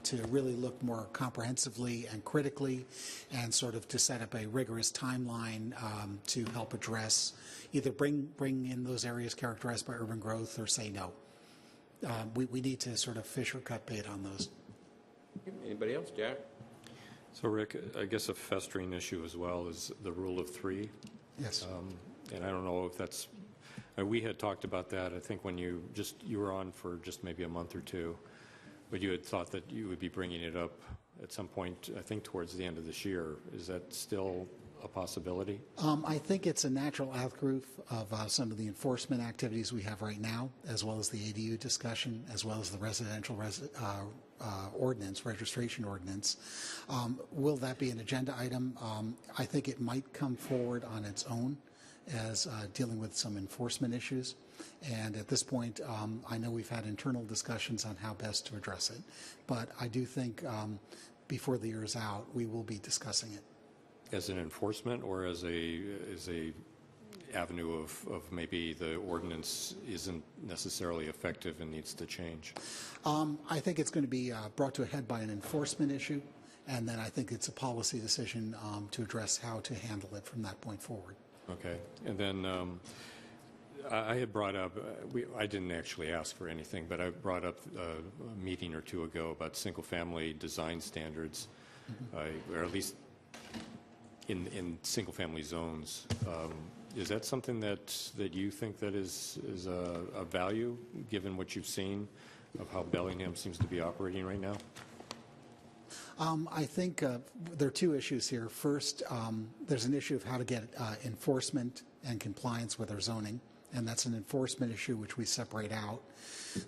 To really look more comprehensively and critically, and sort of to set up a rigorous timeline to help address, either bring in those areas characterized by urban growth or say no. We need to sort of fish or cut bait on those. Anybody else? Jack? So, Rick, I guess a festering issue as well is the rule of three. Yes. And I don't know if that's, we had talked about that, I think, when you were on for just maybe a month or two. But you had thought that you would be bringing it up at some point, I think, towards the end of this year. Is that still a possibility? I think it's a natural outgrowth of some of the enforcement activities we have right now, as well as the ADU discussion, as well as the residential ordinance, registration ordinance. Will that be an agenda item? I think it might come forward on its own as dealing with some enforcement issues. And at this point, I know we've had internal discussions on how best to address it. But I do think before the year is out, we will be discussing it. As an enforcement or as a avenue of maybe the ordinance isn't necessarily effective and needs to change? I think it's going to be brought to a head by an enforcement issue. And then I think it's a policy decision to address how to handle it from that point forward. Okay. And then I had brought up, I didn't actually ask for anything, but I brought up a meeting or two ago about single-family design standards, or at least in single-family zones. Is that something that you think that is a value, given what you've seen of how Bellingham seems to be operating right now? I think there are two issues here. First, there's an issue of how to get enforcement and compliance with our zoning, and that's an enforcement issue which we separate out.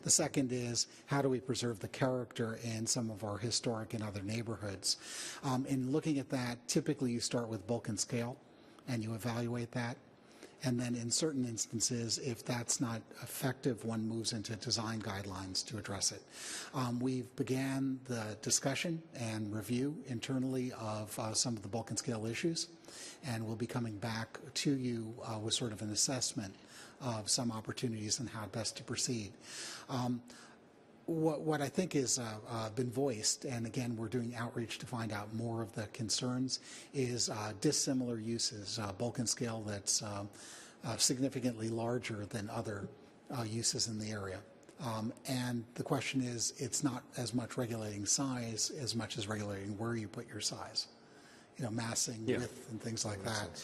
The second is how do we preserve the character in some of our historic and other neighborhoods. In looking at that, typically you start with bulk and scale, and you evaluate that. And then in certain instances, if that's not effective, one moves into design guidelines to address it. We've began the discussion and review internally of some of the bulk and scale issues, and we'll be coming back to you with sort of an assessment of some opportunities and how best to proceed. What I think has been voiced, and again, we're doing outreach to find out more of the concerns, is dissimilar uses, bulk and scale that's significantly larger than other uses in the area. And the question is, it's not as much regulating size as much as regulating where you put your size. Massing, width, and things like that.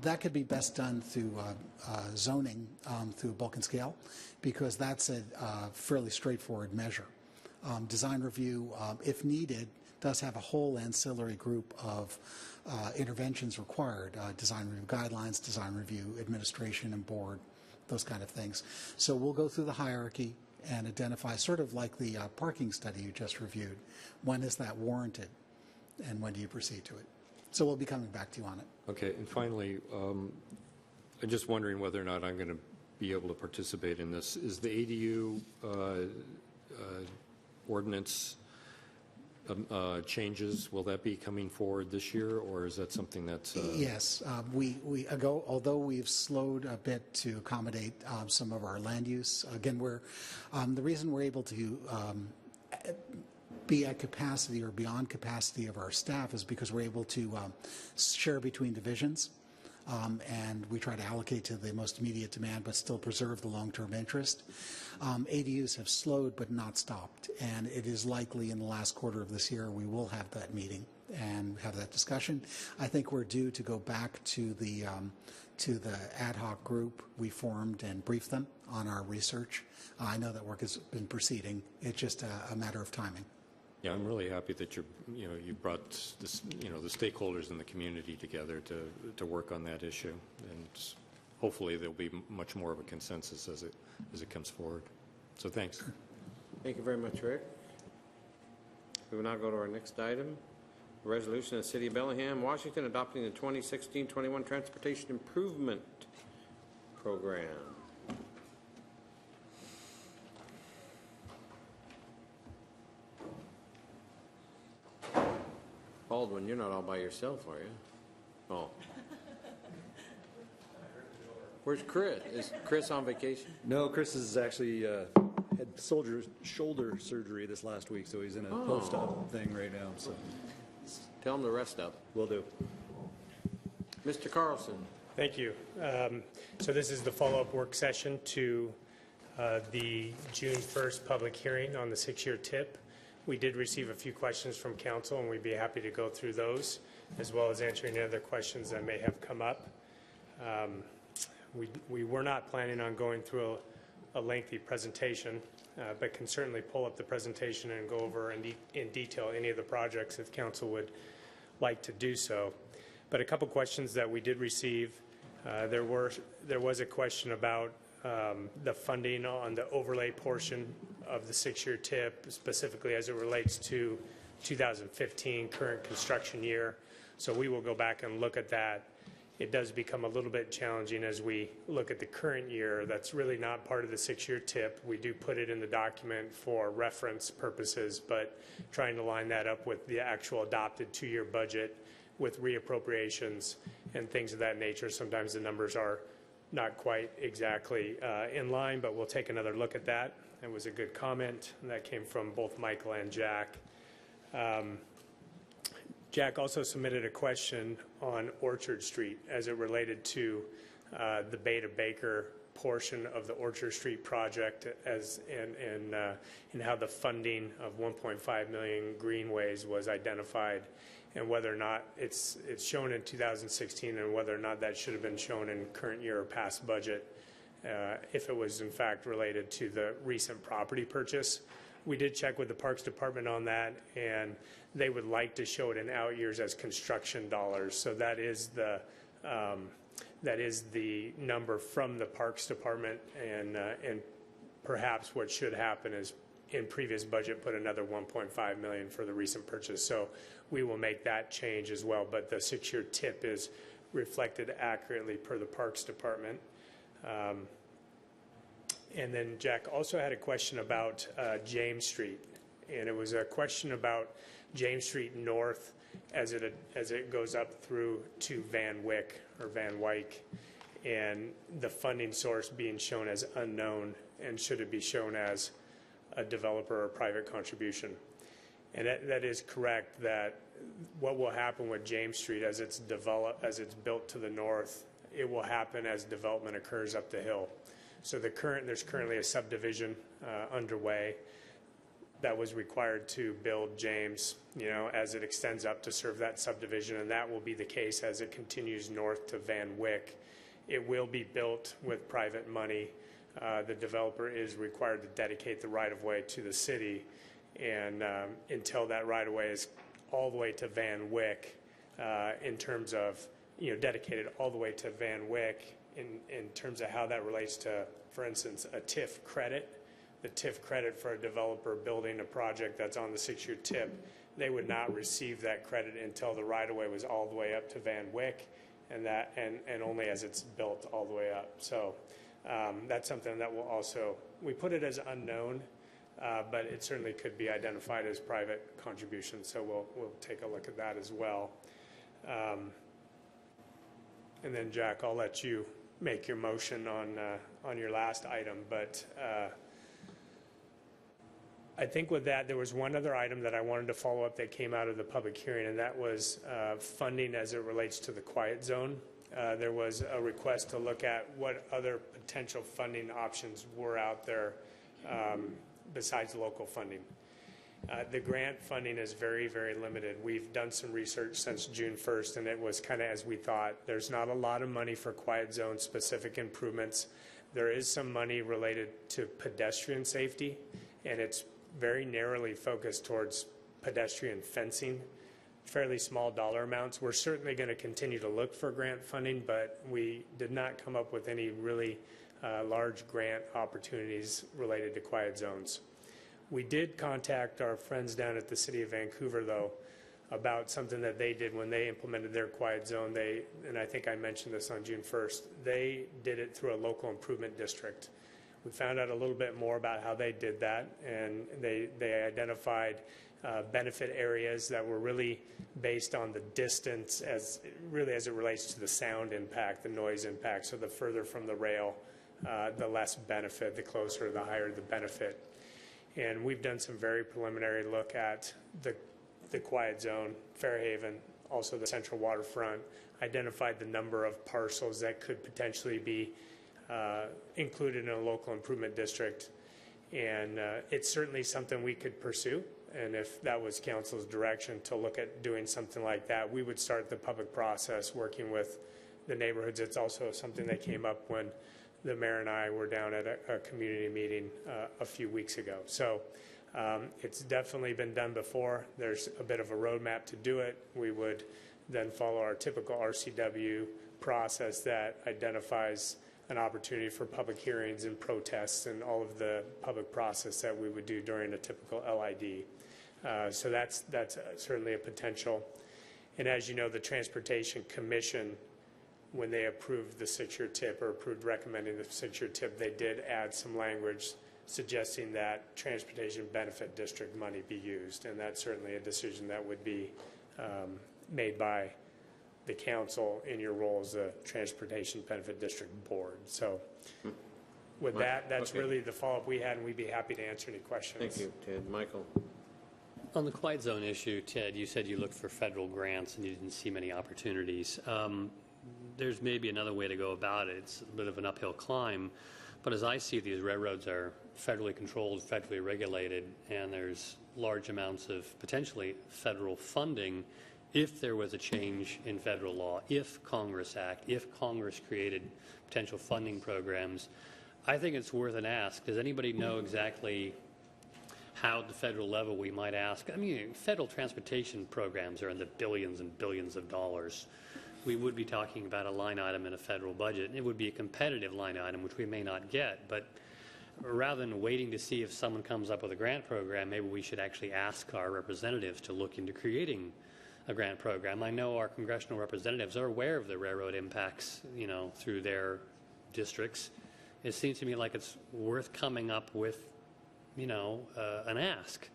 That could be best done through zoning, through bulk and scale, because that's a fairly straightforward measure. Design review, if needed, does have a whole ancillary group of interventions required, design review guidelines, design review administration and board, those kind of things. So we'll go through the hierarchy and identify, sort of like the parking study you just reviewed, when is that warranted? and when do you proceed to it. So we'll be coming back to you on it. Okay, and finally, I'm just wondering whether or not I'm going to be able to participate in this. Is the ADU ordinance changes, will that be coming forward this year, or is that something that's... Yes, although we've slowed a bit to accommodate some of our land use, again, the reason we're able to be at capacity or beyond capacity of our staff is because we're able to share between divisions. And we try to allocate to the most immediate demand but still preserve the long-term interest. ADUs have slowed but not stopped, and it is likely in the last quarter of this year we will have that meeting and have that discussion. I think we're due to go back to the ad hoc group we formed and brief them on our research. I know that work has been proceeding. It's just a matter of timing. Yeah, I'm really happy that you brought this, the stakeholders in the community together to work on that issue, and hopefully there'll be much more of a consensus as it comes forward. So thanks. Thank you very much, Rick. We will now go to our next item, a resolution of the City of Bellingham, Washington, adopting the 2016-21 Transportation Improvement Program. Baldwin, you're not all by yourself, are you? Oh. Where's Chris? Is Chris on vacation? No, Chris has actually had shoulder surgery this last week, so he's in a post-op thing right now. So tell him to rest up. Will do. Mr. Carlson. Thank you. So this is the follow-up work session to the June 1st public hearing on the 6-year TIP. We did receive a few questions from council, and we'd be happy to go through those, as well as answering any other questions that may have come up. We were not planning on going through a lengthy presentation, but can certainly pull up the presentation and go over in detail any of the projects if council would like to do so. But a couple questions that we did receive. There was a question about the funding on the overlay portion of the 6-year TIP, specifically as it relates to 2015 current construction year. So we will go back and look at that. It does become a little bit challenging as we look at the current year. That's really not part of the 6-year TIP. We do put it in the document for reference purposes, but trying to line that up with the actual adopted 2-year budget with reappropriations and things of that nature. Sometimes the numbers are not quite exactly in line, but we'll take another look at that. It was a good comment, and that came from both Michael and Jack. Jack also submitted a question on Orchard Street as it related to the Beta Baker portion of the Orchard Street project and how the funding of 1.5 million greenways was identified, and whether or not it's shown in 2016 and whether or not that should have been shown in current year or past budget if it was in fact related to the recent property purchase. We did check with the Parks Department on that, and they would like to show it in out years as construction dollars. So that is the number from the Parks Department, and perhaps what should happen is in previous budget put another 1.5 million for the recent purchase. So we will make that change as well, but the 6-year TIP is reflected accurately per the Parks Department. And then Jack also had a question about James Street, and it was a question about James Street North as it goes up through to Van Wyck or Van Wyck, and the funding source being shown as unknown, and should it be shown as a developer or private contribution. And that is correct, that what will happen with James Street as it's built to the north, it will happen as development occurs up the hill. So there's currently a subdivision underway that was required to build James, as it extends up to serve that subdivision, and that will be the case as it continues north to Van Wyck. It will be built with private money. The developer is required to dedicate the right-of-way to the city, and until that right-of-way is all the way to Van Wyck, in terms of, dedicated all the way to Van Wyck, in terms of how that relates to, for instance, a TIF credit. The TIF credit for a developer building a project that's on the 6-year TIP, they would not receive that credit until the right-of-way was all the way up to Van Wyck, and only as it's built all the way up. So that's something that will also, we put it as unknown, but it certainly could be identified as private contribution. So we'll take a look at that as well. And then Jack, I'll let you make your motion on your last item, but I think with that, there was one other item that I wanted to follow up that came out of the public hearing, and that was funding as it relates to the quiet zone. There was a request to look at what other potential funding options were out there besides local funding. The grant funding is very, very limited. We've done some research since June 1st, and it was kind of as we thought. There's not a lot of money for quiet zone specific improvements. There is some money related to pedestrian safety, and it's very narrowly focused towards pedestrian fencing, fairly small dollar amounts. We're certainly going to continue to look for grant funding, but we did not come up with any really large grant opportunities related to quiet zones. We did contact our friends down at the City of Vancouver, though, about something that they did when they implemented their quiet zone. And I think I mentioned this on June 1st, they did it through a local improvement district. We found out a little bit more about how they did that, and they identified benefit areas that were really based on the distance as it relates to the sound impact, the noise impact. So the further from the rail, the less benefit, the closer, the higher the benefit. And we've done some very preliminary look at the quiet zone, Fairhaven, also the central waterfront, identified the number of parcels that could potentially be included in a local improvement district. And it's certainly something we could pursue. And if that was council's direction to look at doing something like that, we would start the public process working with the neighborhoods. It's also something that came up when the mayor and I were down at a community meeting a few weeks ago. So it's definitely been done before. There's a bit of a roadmap to do it. We would then follow our typical RCW process that identifies an opportunity for public hearings and protests and all of the public process that we would do during a typical LID. So that's certainly a potential. And as you know, the Transportation Commission, when they approved the 6-year TIP or approved recommending the 6-year TIP, they did add some language suggesting that Transportation Benefit District money be used. And that's certainly a decision that would be made by the council in your role as a Transportation Benefit District Board. So with that, that's really the follow-up we had, and we'd be happy to answer any questions. Thank you, Ted. Michael? On the quiet zone issue, Ted, you said you looked for federal grants and you didn't see many opportunities. There's maybe another way to go about it. It's a bit of an uphill climb. But as I see, these railroads are federally controlled, federally regulated, and there's large amounts of potentially federal funding if there was a change in federal law, if Congress acted, if Congress created potential funding programs. I think it's worth an ask. Does anybody know exactly how at the federal level we might ask? I mean, federal transportation programs are in the billions and billions of dollars. We would be talking about a line item in a federal budget. It would be a competitive line item, which we may not get. But rather than waiting to see if someone comes up with a grant program, maybe we should actually ask our representatives to look into creating a grant program. I know our congressional representatives are aware of the railroad impacts, through their districts. It seems to me like it's worth coming up with, an ask.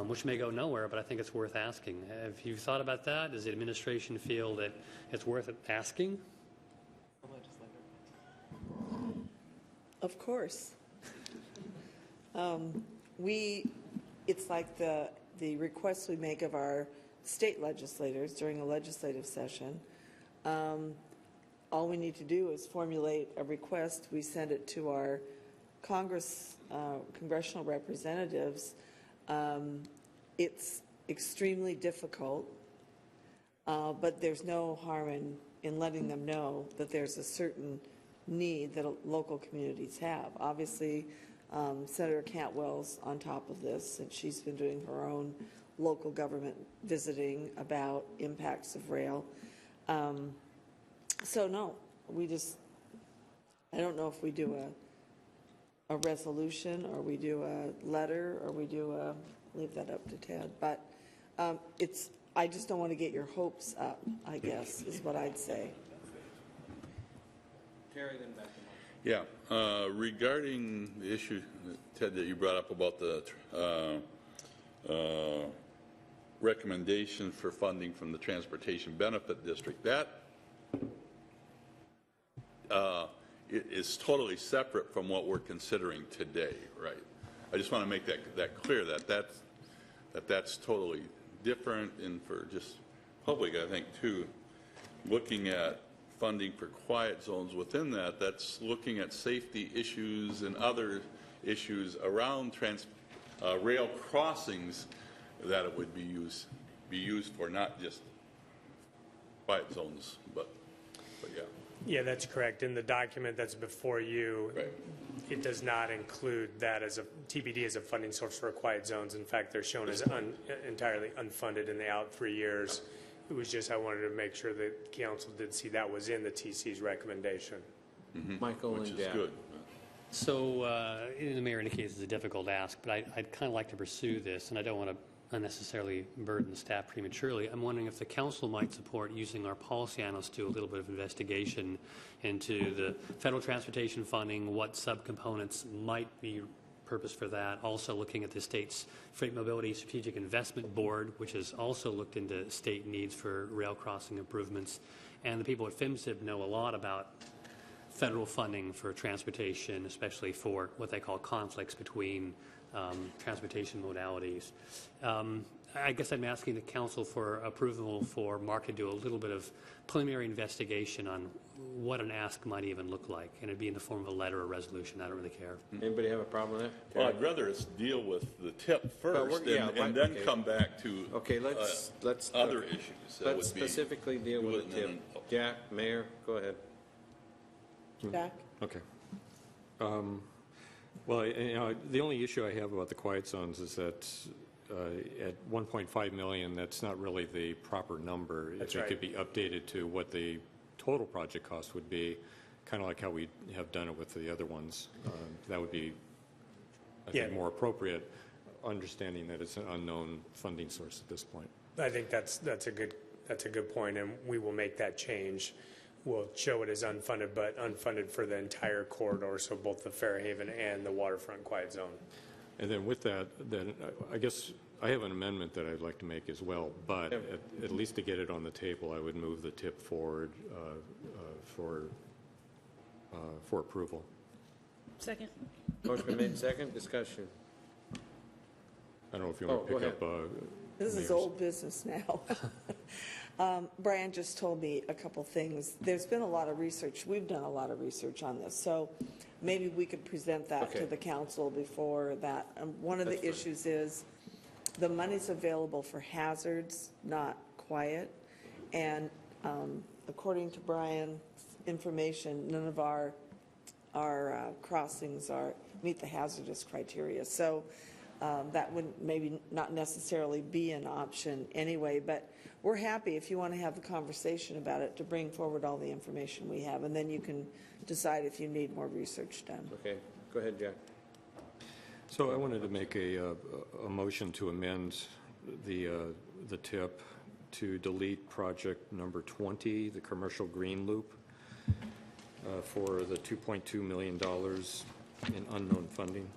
Which may go nowhere, but I think it's worth asking. Have you thought about that? Does the administration feel that it's worth asking? Of course. It's like the requests we make of our state legislators during a legislative session. All we need to do is formulate a request. We send it to our congressional representatives. It's extremely difficult, but there's no harm in letting them know that there's a certain need that local communities have. Obviously, Senator Cantwell's on top of this, and she's been doing her own local government visiting about impacts of rail. So no, I don't know if we do a resolution or we do a letter or we do leave that up to Ted. But I just don't want to get your hopes up, I guess, is what I'd say. Terry, then back to Mike. Yeah, regarding the issue, Ted, that you brought up about the recommendation for funding from the Transportation Benefit District, that it is totally separate from what we're considering today, right? I just want to make that clear, that's totally different, and for just public, I think, too, looking at funding for quiet zones within that, that's looking at safety issues and other issues around rail crossings that it would be used for, not just quiet zones, but yeah. Yeah, that's correct. In the document that's before you, Right. it does not include that as a TBD as a funding source for quiet zones. In fact, they're shown as entirely unfunded in the out 3 years. It was just I wanted to make sure that council did see that was in the TC's recommendation. Michael Which and is Jack. good. So, the mayor indicates it's a difficult ask, but I'd kind of like to pursue this, and I don't want to unnecessarily burden the staff prematurely. I'm wondering if the council might support using our policy analysts to do a little bit of investigation into the federal transportation funding, what subcomponents might be purpose for that. Also looking at the state's Freight Mobility Strategic Investment Board, which has also looked into state needs for rail crossing improvements. And the people at FMCIB know a lot about federal funding for transportation, especially for what they call conflicts between transportation modalities. I guess I'm asking the council for approval for Mark to do a little bit of preliminary investigation on what an ask might even look like, and it'd be in the form of a letter or resolution. I don't really care. Anybody have a problem with that? Well, I'd rather us deal with the tip first and then come back to let's other issues. That Let's would be specifically deal with the tip. Jack, Mayor, go ahead. Jack? Okay. Well, the only issue I have about the quiet zones is that at 1.5 million, that's not really the proper number. That's if right. it could be updated to what the total project cost would be, kind of like how we have done it with the other ones, that would be, I think, more appropriate, understanding that it's an unknown funding source at this point. I think that's a good point, and we will make that change. We'll show it as unfunded, but unfunded for the entire corridor, so both the Fairhaven and the waterfront quiet zone. And then with that, then I guess I have an amendment that I'd like to make as well, but at least to get it on the table, I would move the tip forward for approval. Second. Motion been made second. Discussion. I don't know if you want to pick up. This is old business now. Brian just told me a couple things. There's been a lot of research. We've done a lot of research on this. So maybe we could present that to the council before that. One of the issues is the money's available for hazards, not quiet. And according to Brian's information, none of our crossings meet the hazardous criteria. So that wouldn't maybe not necessarily be an option anyway, but we're happy if you want to have the conversation about it to bring forward all the information we have, and then you can decide if you need more research done. Okay, go ahead, Jack. So I wanted to make a motion to amend the tip to delete project number 20, the commercial green loop, for the $2.2 million in unknown funding.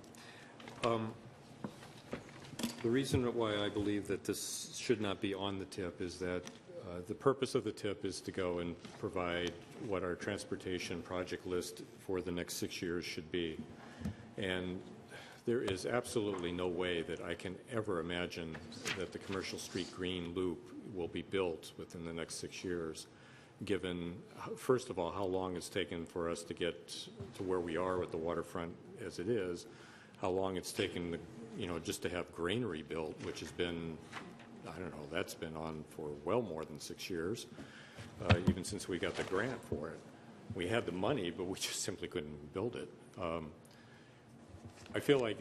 The reason why I believe that this should not be on the tip is that the purpose of the tip is to go and provide what our transportation project list for the next 6 years should be. And there is absolutely no way that I can ever imagine that the Commercial Street Green Loop will be built within the next 6 years, given, first of all, how long it's taken for us to get to where we are with the waterfront as it is, how long it's taken just to have granary built, which has been, I don't know, that's been on for well more than 6 years, even since we got the grant for it. We had the money, but we just simply couldn't build it. I feel like,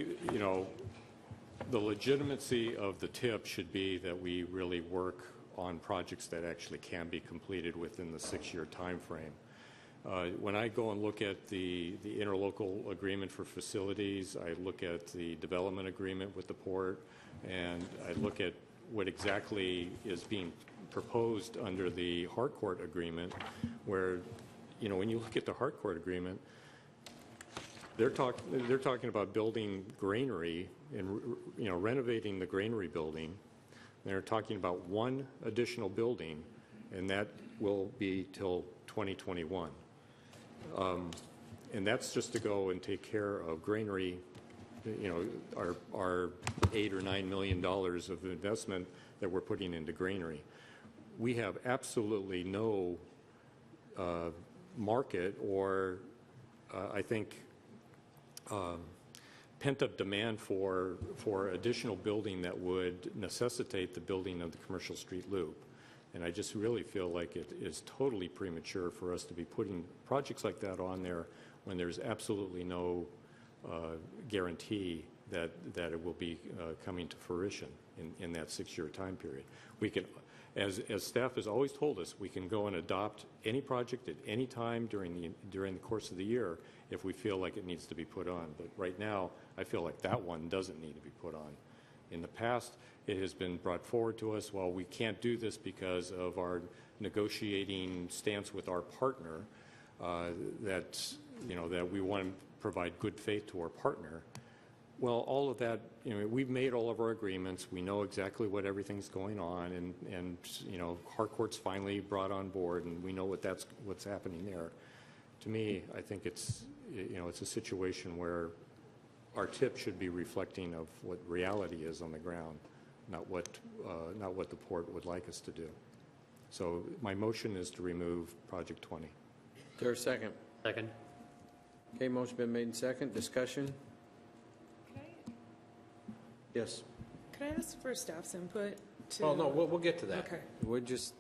the legitimacy of the tip should be that we really work on projects that actually can be completed within the 6-year time frame. When I go and look at the interlocal agreement for facilities, I look at the development agreement with the port, and I look at what exactly is being proposed under the Harcourt agreement, where, when you look at the Harcourt agreement, they're talking about building granary and, renovating the granary building. They're talking about one additional building, and that will be till 2021. And that's just to go and take care of granary, our $8 or $9 million of investment that we're putting into granary. We have absolutely no market or, I think, pent-up demand for additional building that would necessitate the building of the Commercial Street Loop. And I just really feel like it is totally premature for us to be putting projects like that on there when there's absolutely no guarantee that it will be coming to fruition in that 6-year time period. We can, as staff has always told us, we can go and adopt any project at any time during the course of the year if we feel like it needs to be put on. But right now, I feel like that one doesn't need to be put on. In the past, it has been brought forward to us, well, we can't do this because of our negotiating stance with our partner, that we want to provide good faith to our partner. Well, all of that, we've made all of our agreements. We know exactly what everything's going on, and Harcourt's finally brought on board, and we know what's happening there. To me, I think it's a situation where our tip should be reflecting of what reality is on the ground, not what the port would like us to do. So my motion is to remove Project 20. Is there a second? Second. Okay, motion been made and second. Discussion? Yes. Can I ask for staff's input? Oh, no, we'll get to that. Okay. We'll just,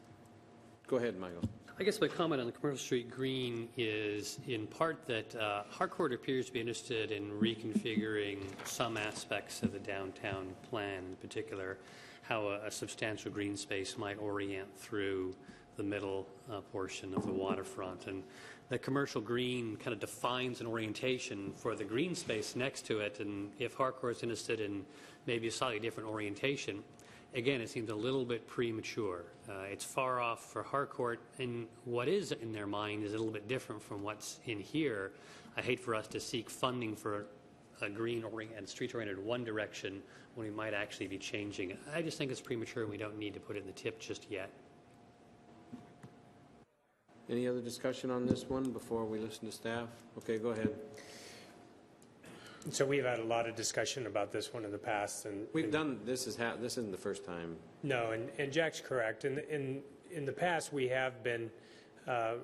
go ahead, Michael. I guess my comment on the Commercial Street Green is in part that Harcourt appears to be interested in reconfiguring some aspects of the downtown plan, in particular how a substantial green space might orient through the middle portion of the waterfront. And the commercial green kind of defines an orientation for the green space next to it, and if Harcourt's interested in maybe a slightly different orientation, again, it seems a little bit premature. It's far off for Harcourt, and what is in their mind is a little bit different from what's in here. I hate for us to seek funding for a green and street-oriented one direction when we might actually be changing it. I just think it's premature, and we don't need to put it in the tip just yet. Any other discussion on this one before we listen to staff? Okay, go ahead. So we've had a lot of discussion about this one in the past, and We've done, this isn't the first time. no, and Jack's correct. In the past, we have been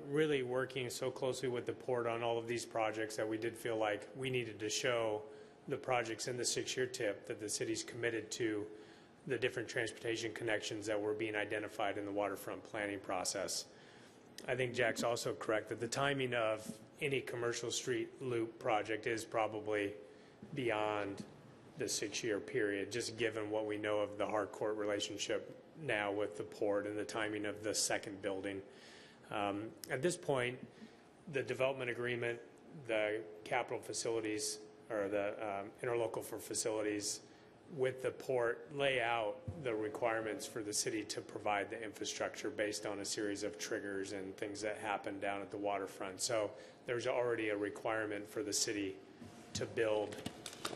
really working so closely with the port on all of these projects that we did feel like we needed to show the projects in the 6-year tip that the city's committed to the different transportation connections that were being identified in the waterfront planning process. I think Jack's also correct that the timing of any commercial street loop project is probably beyond the 6-year period, just given what we know of the Harcourt relationship now with the port and the timing of the second building. At this point, the development agreement, the capital facilities, or the interlocal for facilities with the port lay out the requirements for the city to provide the infrastructure based on a series of triggers and things that happen down at the waterfront. So there's already a requirement for the city to build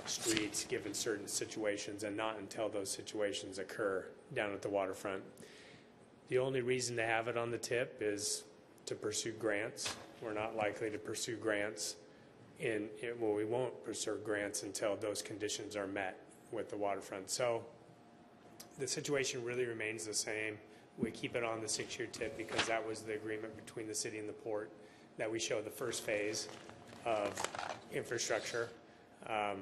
streets given certain situations, and not until those situations occur down at the waterfront. The only reason to have it on the tip is to pursue grants. We're not likely to pursue grants well, we won't pursue grants until those conditions are met with the waterfront. So the situation really remains the same. We keep it on the 6-year tip because that was the agreement between the city and the port, that we show the first phase of infrastructure. I'd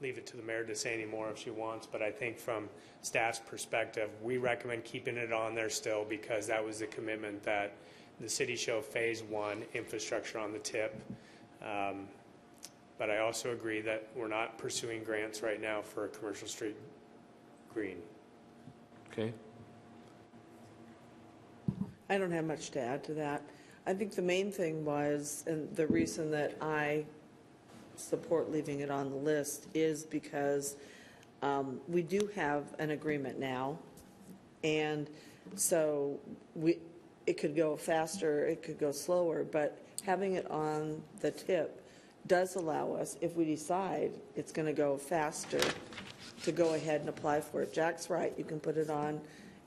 leave it to the mayor to say any more if she wants, but I think from staff's perspective, we recommend keeping it on there still because that was the commitment that the city show phase 1 infrastructure on the tip. But I also agree that we're not pursuing grants right now for a commercial street green. Okay. I don't have much to add to that. I think the main thing was, and the reason that I support leaving it on the list is because We do have an agreement now, and so it could go faster, it could go slower, but having it on the tip does allow us, if we decide it's going to go faster, to go ahead and apply for it. Jack's right, you can put it on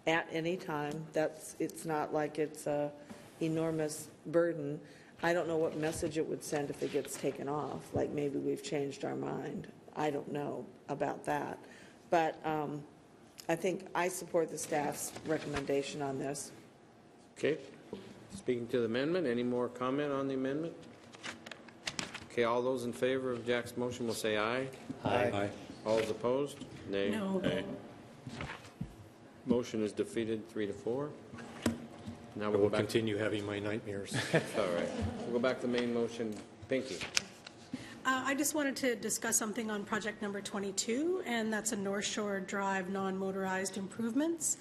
at any time. It's not like it's a enormous burden. I don't know what message it would send if it gets taken off, like maybe we've changed our mind. I don't know about that. But I think I support the staff's recommendation on this. Okay. Speaking to the amendment, any more comment on the amendment? Okay, all those in favor of Jack's motion will say aye. Aye. All those opposed? Nay. No. Nay. Motion is defeated 3-4. Now I we'll will go back. continue having my nightmares. All right. We'll go back to the main motion. Pinky. I just wanted to discuss something on project number 22, and that's a North Shore Drive non-motorized improvements.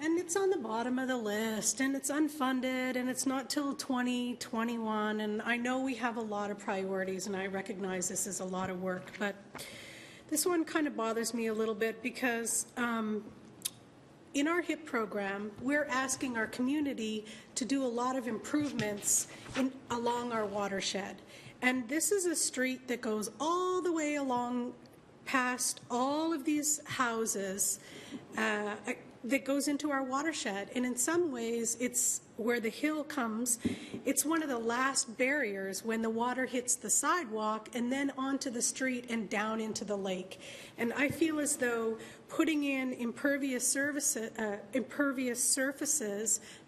And it's on the bottom of the list, and it's unfunded, and it's not till 2021, and I know we have a lot of priorities, and I recognize this is a lot of work, but this one kind of bothers me a little bit because in our HIP program, we're asking our community to do a lot of improvements along our watershed. And this is a street that goes all the way along past all of these houses that goes into our watershed. And in some ways, it's where the hill comes. It's one of the last barriers when the water hits the sidewalk and then onto the street and down into the lake. And I feel as though putting in impervious surfaces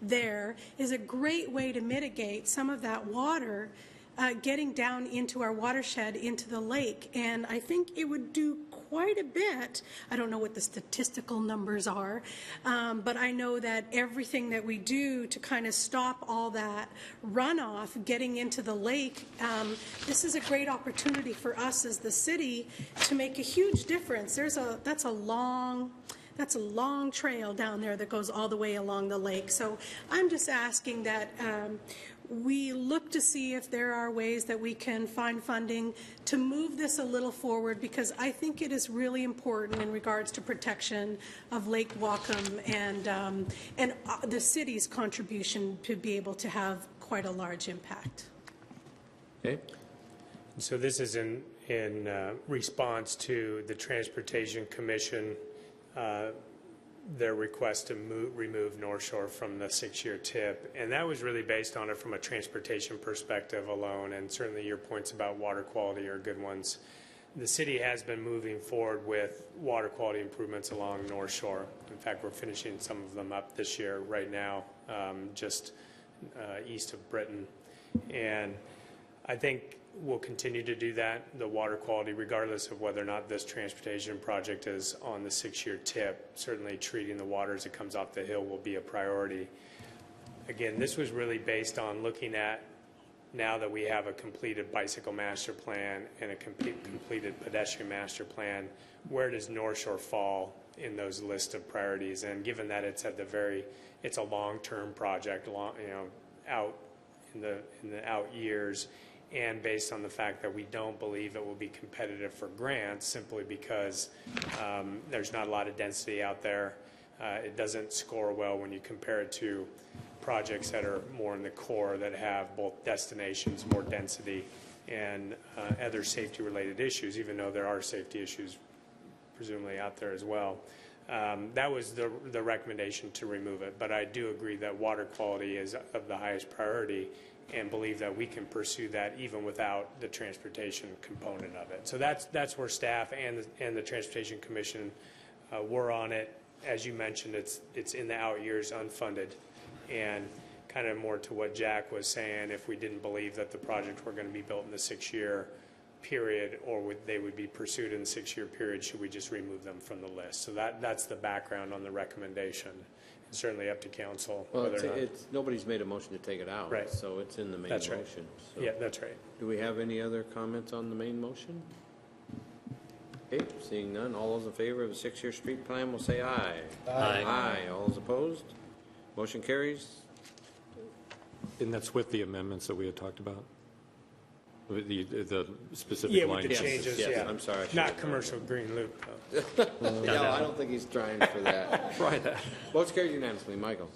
there is a great way to mitigate some of that water getting down into our watershed, into the lake. And I think it would do quite a bit. I don't know what the statistical numbers are, but I know that everything that we do to kind of stop all that runoff getting into the lake, this is a great opportunity for us as the city to make a huge difference. That's a long trail down there that goes all the way along the lake. So I'm just asking that we look to see if there are ways that we can find funding to move this a little forward, because I think it is really important in regards to protection of Lake Whatcom and the city's contribution to be able to have quite a large impact. Okay. So this is in response to the Transportation Commission, their request to remove North Shore from the 6-year TIP. And that was really based on it from a transportation perspective alone, and certainly your points about water quality are good ones. The city has been moving forward with water quality improvements along North Shore. In fact, we're finishing some of them up this year right now, just east of Britain. And I think we'll continue to do that, the water quality, regardless of whether or not this transportation project is on the 6-year TIP. Certainly treating the water as it comes off the hill will be a priority. Again, this was really based on looking at, now that we have a completed bicycle master plan and a completed pedestrian master plan, where does North Shore fall in those list of priorities? And given that it's at it's a long-term project, out in the out years, and based on the fact that we don't believe it will be competitive for grants simply because there's not a lot of density out there. It doesn't score well when you compare it to projects that are more in the core that have both destinations, more density, and other safety-related issues, even though there are safety issues presumably out there as well. That was the recommendation to remove it, but I do agree that water quality is of the highest priority, and believe that we can pursue that even without the transportation component of it. So that's where staff and the Transportation Commission were on it. As you mentioned, it's in the out years unfunded, and kind of more to what Jack was saying, if we didn't believe that the project were going to be built in the 6-year period, or they would be pursued in the 6-year period, should we just remove them from the list? So that's the background on the recommendation. It's certainly up to council. Well, nobody's made a motion to take it out, right? So it's in the main That's right. motion. So. Yeah, that's right. Do we have any other comments on the main motion? Okay, seeing none, all those in favor of the 6-year street plan will say aye. Aye. Aye. All those opposed? Motion carries. And that's with the amendments that we had talked about? The specific Yeah, with line. the changes, yeah. I'm sorry. I should Not have commercial green loop, though. No, I don't think he's trying for that. Try that. Votes carried unanimously. Michael.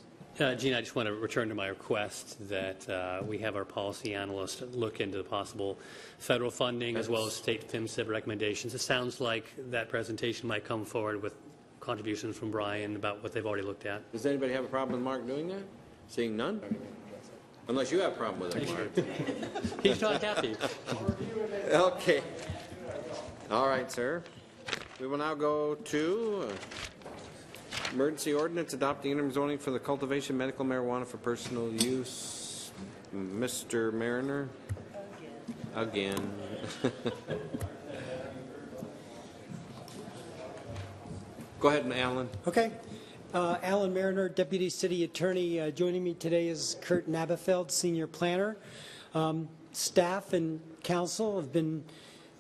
Gene, I just want to return to my request that we have our policy analyst look into the possible federal funding as well as state FinCIB recommendations. It sounds like that presentation might come forward with contributions from Brian about what they've already looked at. Does anybody have a problem with Mark doing that? Seeing none? Unless you have a problem with it, Mark. He's not happy. Okay. All right, sir. We will now go to emergency ordinance adopting interim zoning for the cultivation of medical marijuana for personal use. Mr. Mariner? Again. Go ahead, Alan. Okay. Alan Mariner, Deputy City Attorney. Joining me today is Kurt Nabafeld, Senior Planner. Staff and council have been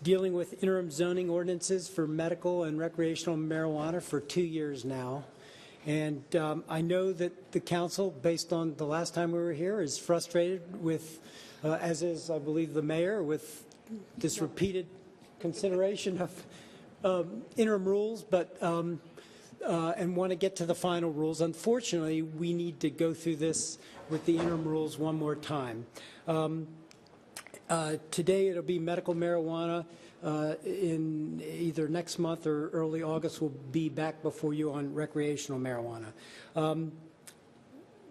dealing with interim zoning ordinances for medical and recreational marijuana for 2 years now. And I know that the council, based on the last time we were here, is frustrated with, as is, I believe, the mayor, with this repeated consideration of interim rules, but and want to get to the final rules. Unfortunately, we need to go through this with the interim rules one more time. Today it'll be medical marijuana. In either next month or early August, we'll be back before you on recreational marijuana.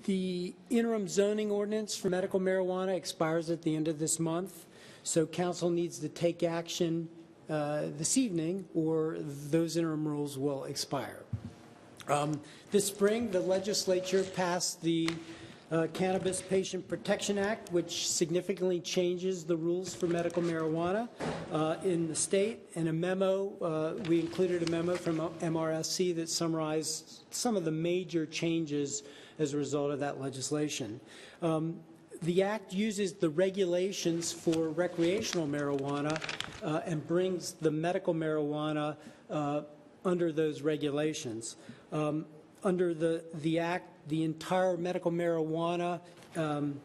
The interim zoning ordinance for medical marijuana expires at the end of this month, so council needs to take action this evening or those interim rules will expire. This spring, the legislature passed the Cannabis Patient Protection Act, which significantly changes the rules for medical marijuana in the state. And a memo, we included a memo from MRSC that summarized some of the major changes as a result of that legislation. The Act uses the regulations for recreational marijuana and brings the medical marijuana under those regulations. Under the Act, the entire medical marijuana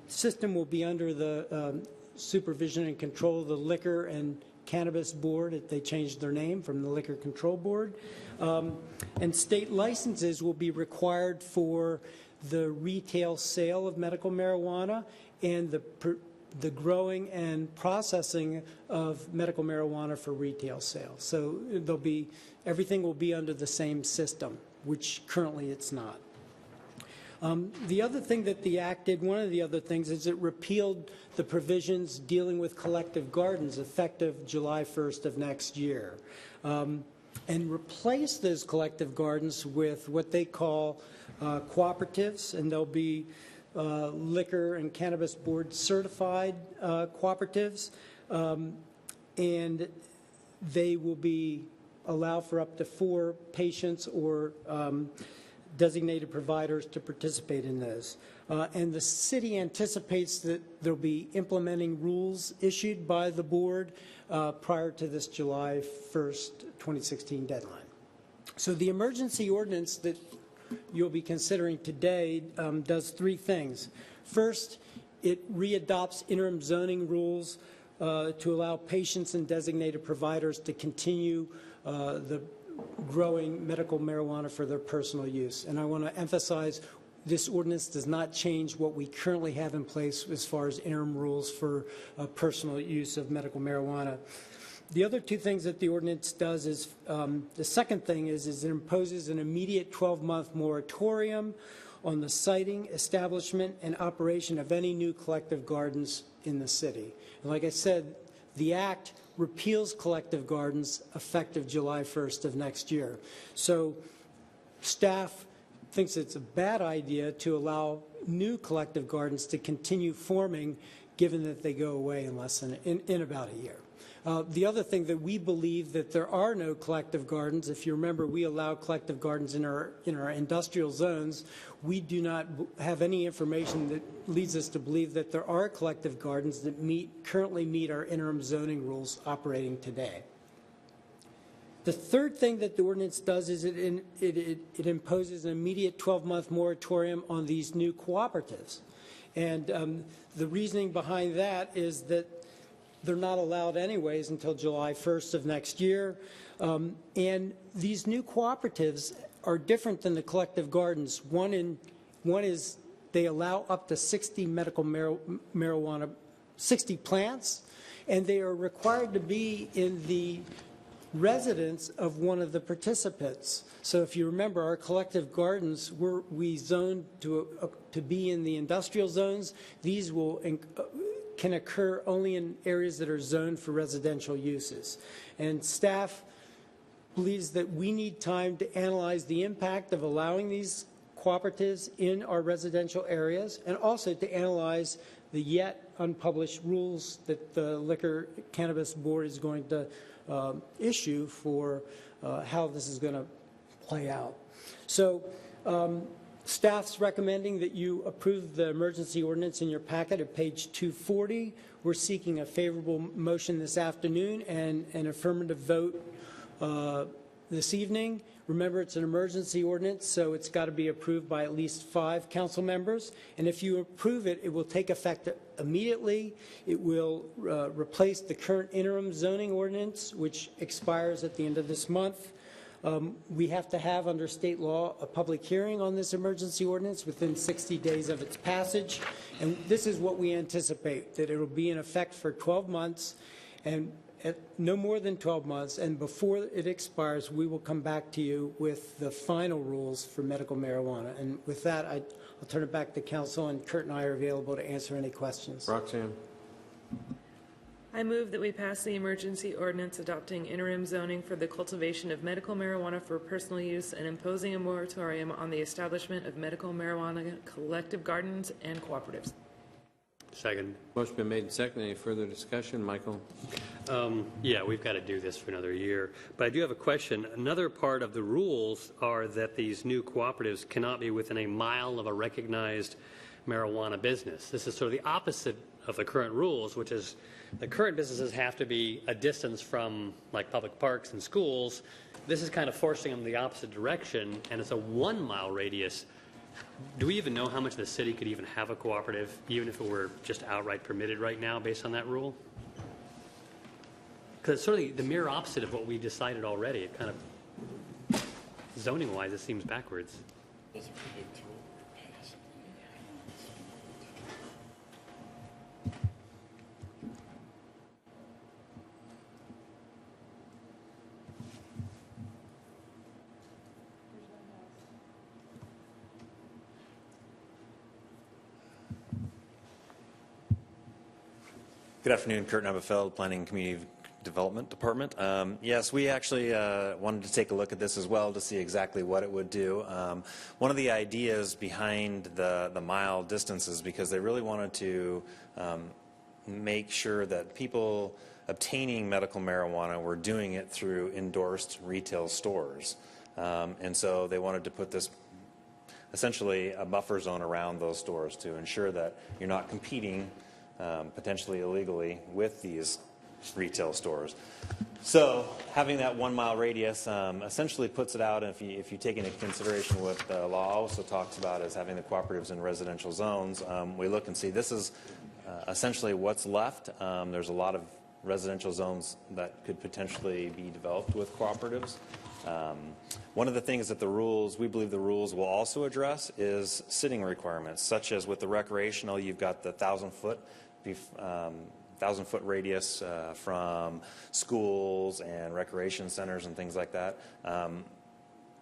system will be under the supervision and control of the Liquor and Cannabis Board, if they changed their name from the Liquor Control Board. And state licenses will be required for the retail sale of medical marijuana and the growing and processing of medical marijuana for retail sale. So everything will be under the same system, which currently it's not. The other thing that the Act did, one of the other things, is it repealed the provisions dealing with collective gardens effective July 1st of next year, and replaced those collective gardens with what they call cooperatives, and they'll be Liquor and Cannabis Board certified cooperatives, and they will be allow for up to 4 patients or designated providers to participate in those. And the city anticipates that there'll be implementing rules issued by the board prior to this July 1st, 2016 deadline. So the emergency ordinance that you'll be considering today does 3 things. First, it readopts interim zoning rules to allow patients and designated providers to continue the growing medical marijuana for their personal use. And I want to emphasize this ordinance does not change what we currently have in place as far as interim rules for personal use of medical marijuana. The other 2 things that the ordinance does is, the second thing is it imposes an immediate 12-month moratorium on the siting, establishment, and operation of any new collective gardens in the city. And like I said, the Act repeals collective gardens effective July 1st of next year. So staff thinks it's a bad idea to allow new collective gardens to continue forming given that they go away in about a year. The other thing that we believe that there are no collective gardens. If you remember, we allow collective gardens in our industrial zones. We do not have any information that leads us to believe that there are collective gardens that currently meet our interim zoning rules operating today. The third thing that the ordinance does is it imposes an immediate 12-month moratorium on these new cooperatives. And the reasoning behind that is that they're not allowed anyways until July 1st of next year. And these new cooperatives are different than the collective gardens. One is they allow up to 60 medical marijuana, 60 plants, and they are required to be in the residence of one of the participants. So if you remember, our collective gardens, we zoned to be in the industrial zones. These can occur only in areas that are zoned for residential uses. And staff believes that we need time to analyze the impact of allowing these cooperatives in our residential areas, and also to analyze the yet unpublished rules that the Liquor Cannabis Board is going to issue for how this is going to play out. So staff's recommending that you approve the emergency ordinance in your packet at page 240. We're seeking a favorable motion this afternoon and an affirmative vote this evening. Remember, it's an emergency ordinance, so it's got to be approved by at least 5 council members. And if you approve it, it will take effect immediately. It will replace the current interim zoning ordinance, which expires at the end of this month. We have to have, under state law, a public hearing on this emergency ordinance within 60 days of its passage. And this is what we anticipate, that it will be in effect for 12 months, and at no more than 12 months, and before it expires, we will come back to you with the final rules for medical marijuana. And with that, I'll turn it back to council, and Kurt and I are available to answer any questions. Roxanne. I move that we pass the emergency ordinance adopting interim zoning for the cultivation of medical marijuana for personal use and imposing a moratorium on the establishment of medical marijuana collective gardens and cooperatives. Second. Motion been made and seconded. Any further discussion? Michael? Yeah, we've got to do this for another year. But I do have a question. Another part of the rules are that these new cooperatives cannot be within a mile of a recognized marijuana business. This is sort of the opposite of the current rules, which is the current businesses have to be a distance from, like, public parks and schools. This is kind of forcing them the opposite direction, and it's a 1-mile radius. Do we even know how much the city could even have a cooperative, even if it were just outright permitted right now based on that rule? Because it's sort of the mirror opposite of what we decided already. It kind of, zoning-wise, it seems backwards. Good afternoon, Kurt Nebefeld, Planning and Community Development Department. Yes, we actually wanted to take a look at this as well to see exactly what it would do. One of the ideas behind the mile distances, because they really wanted to make sure that people obtaining medical marijuana were doing it through endorsed retail stores. And so they wanted to put this essentially a buffer zone around those stores to ensure that you're not competing potentially illegally with these retail stores. So having that 1-mile radius essentially puts it out, if you take into consideration what the law also talks about as having the cooperatives in residential zones, we look and see this is essentially what's left. There's a lot of residential zones that could potentially be developed with cooperatives. One of the things that we believe the rules will also address is sitting requirements, such as with the recreational, you've got the 1,000-foot radius from schools and recreation centers and things like that.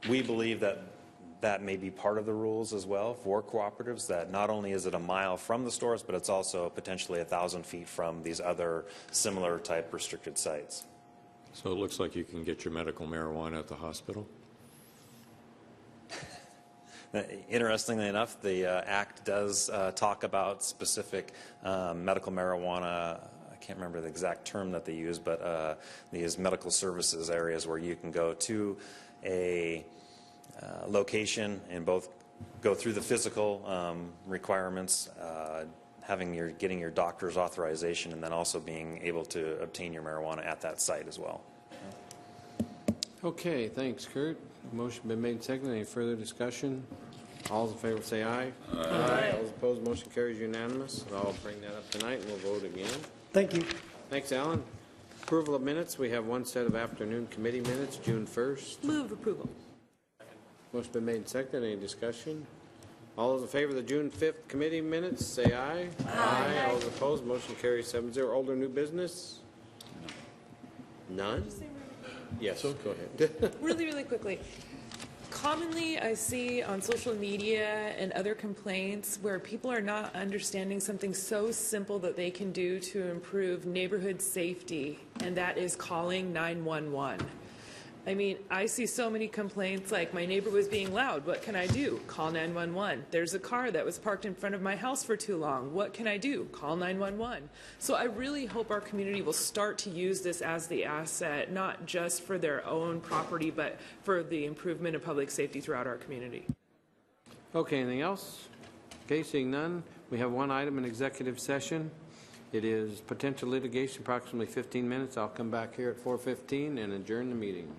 We believe that may be part of the rules as well for cooperatives, that not only is it a mile from the stores, but it's also potentially 1,000 feet from these other similar type restricted sites. So it looks like you can get your medical marijuana at the hospital? Interestingly enough, the Act does talk about specific medical marijuana. I can't remember the exact term that they use, but these medical services areas where you can go to a location and both go through the physical requirements, getting your doctor's authorization, and then also being able to obtain your marijuana at that site as well. Okay, thanks, Kurt. Motion been made and seconded. Any further discussion? All those in favor say aye. Aye. All those opposed, motion carries unanimous. I'll bring that up tonight and we'll vote again. Thank you. Thanks, Alan. Approval of minutes. We have one set of afternoon committee minutes, June 1st. Move approval. Motion been made and seconded. Any discussion? All those in favor of the June 5th committee minutes, say aye. Aye. All those opposed, motion carries 7-0. Old or new business? None? Yes, go ahead. Really, really quickly. Commonly, I see on social media and other complaints where people are not understanding something so simple that they can do to improve neighborhood safety, and that is calling 911. I mean, I see so many complaints like, my neighbor was being loud, what can I do? Call 911. There's a car that was parked in front of my house for too long, what can I do? Call 911. So I really hope our community will start to use this as the asset, not just for their own property, but for the improvement of public safety throughout our community. Okay, anything else? Okay, seeing none, we have one item in executive session. It is potential litigation, approximately 15 minutes. I'll come back here at 4:15 and adjourn the meeting.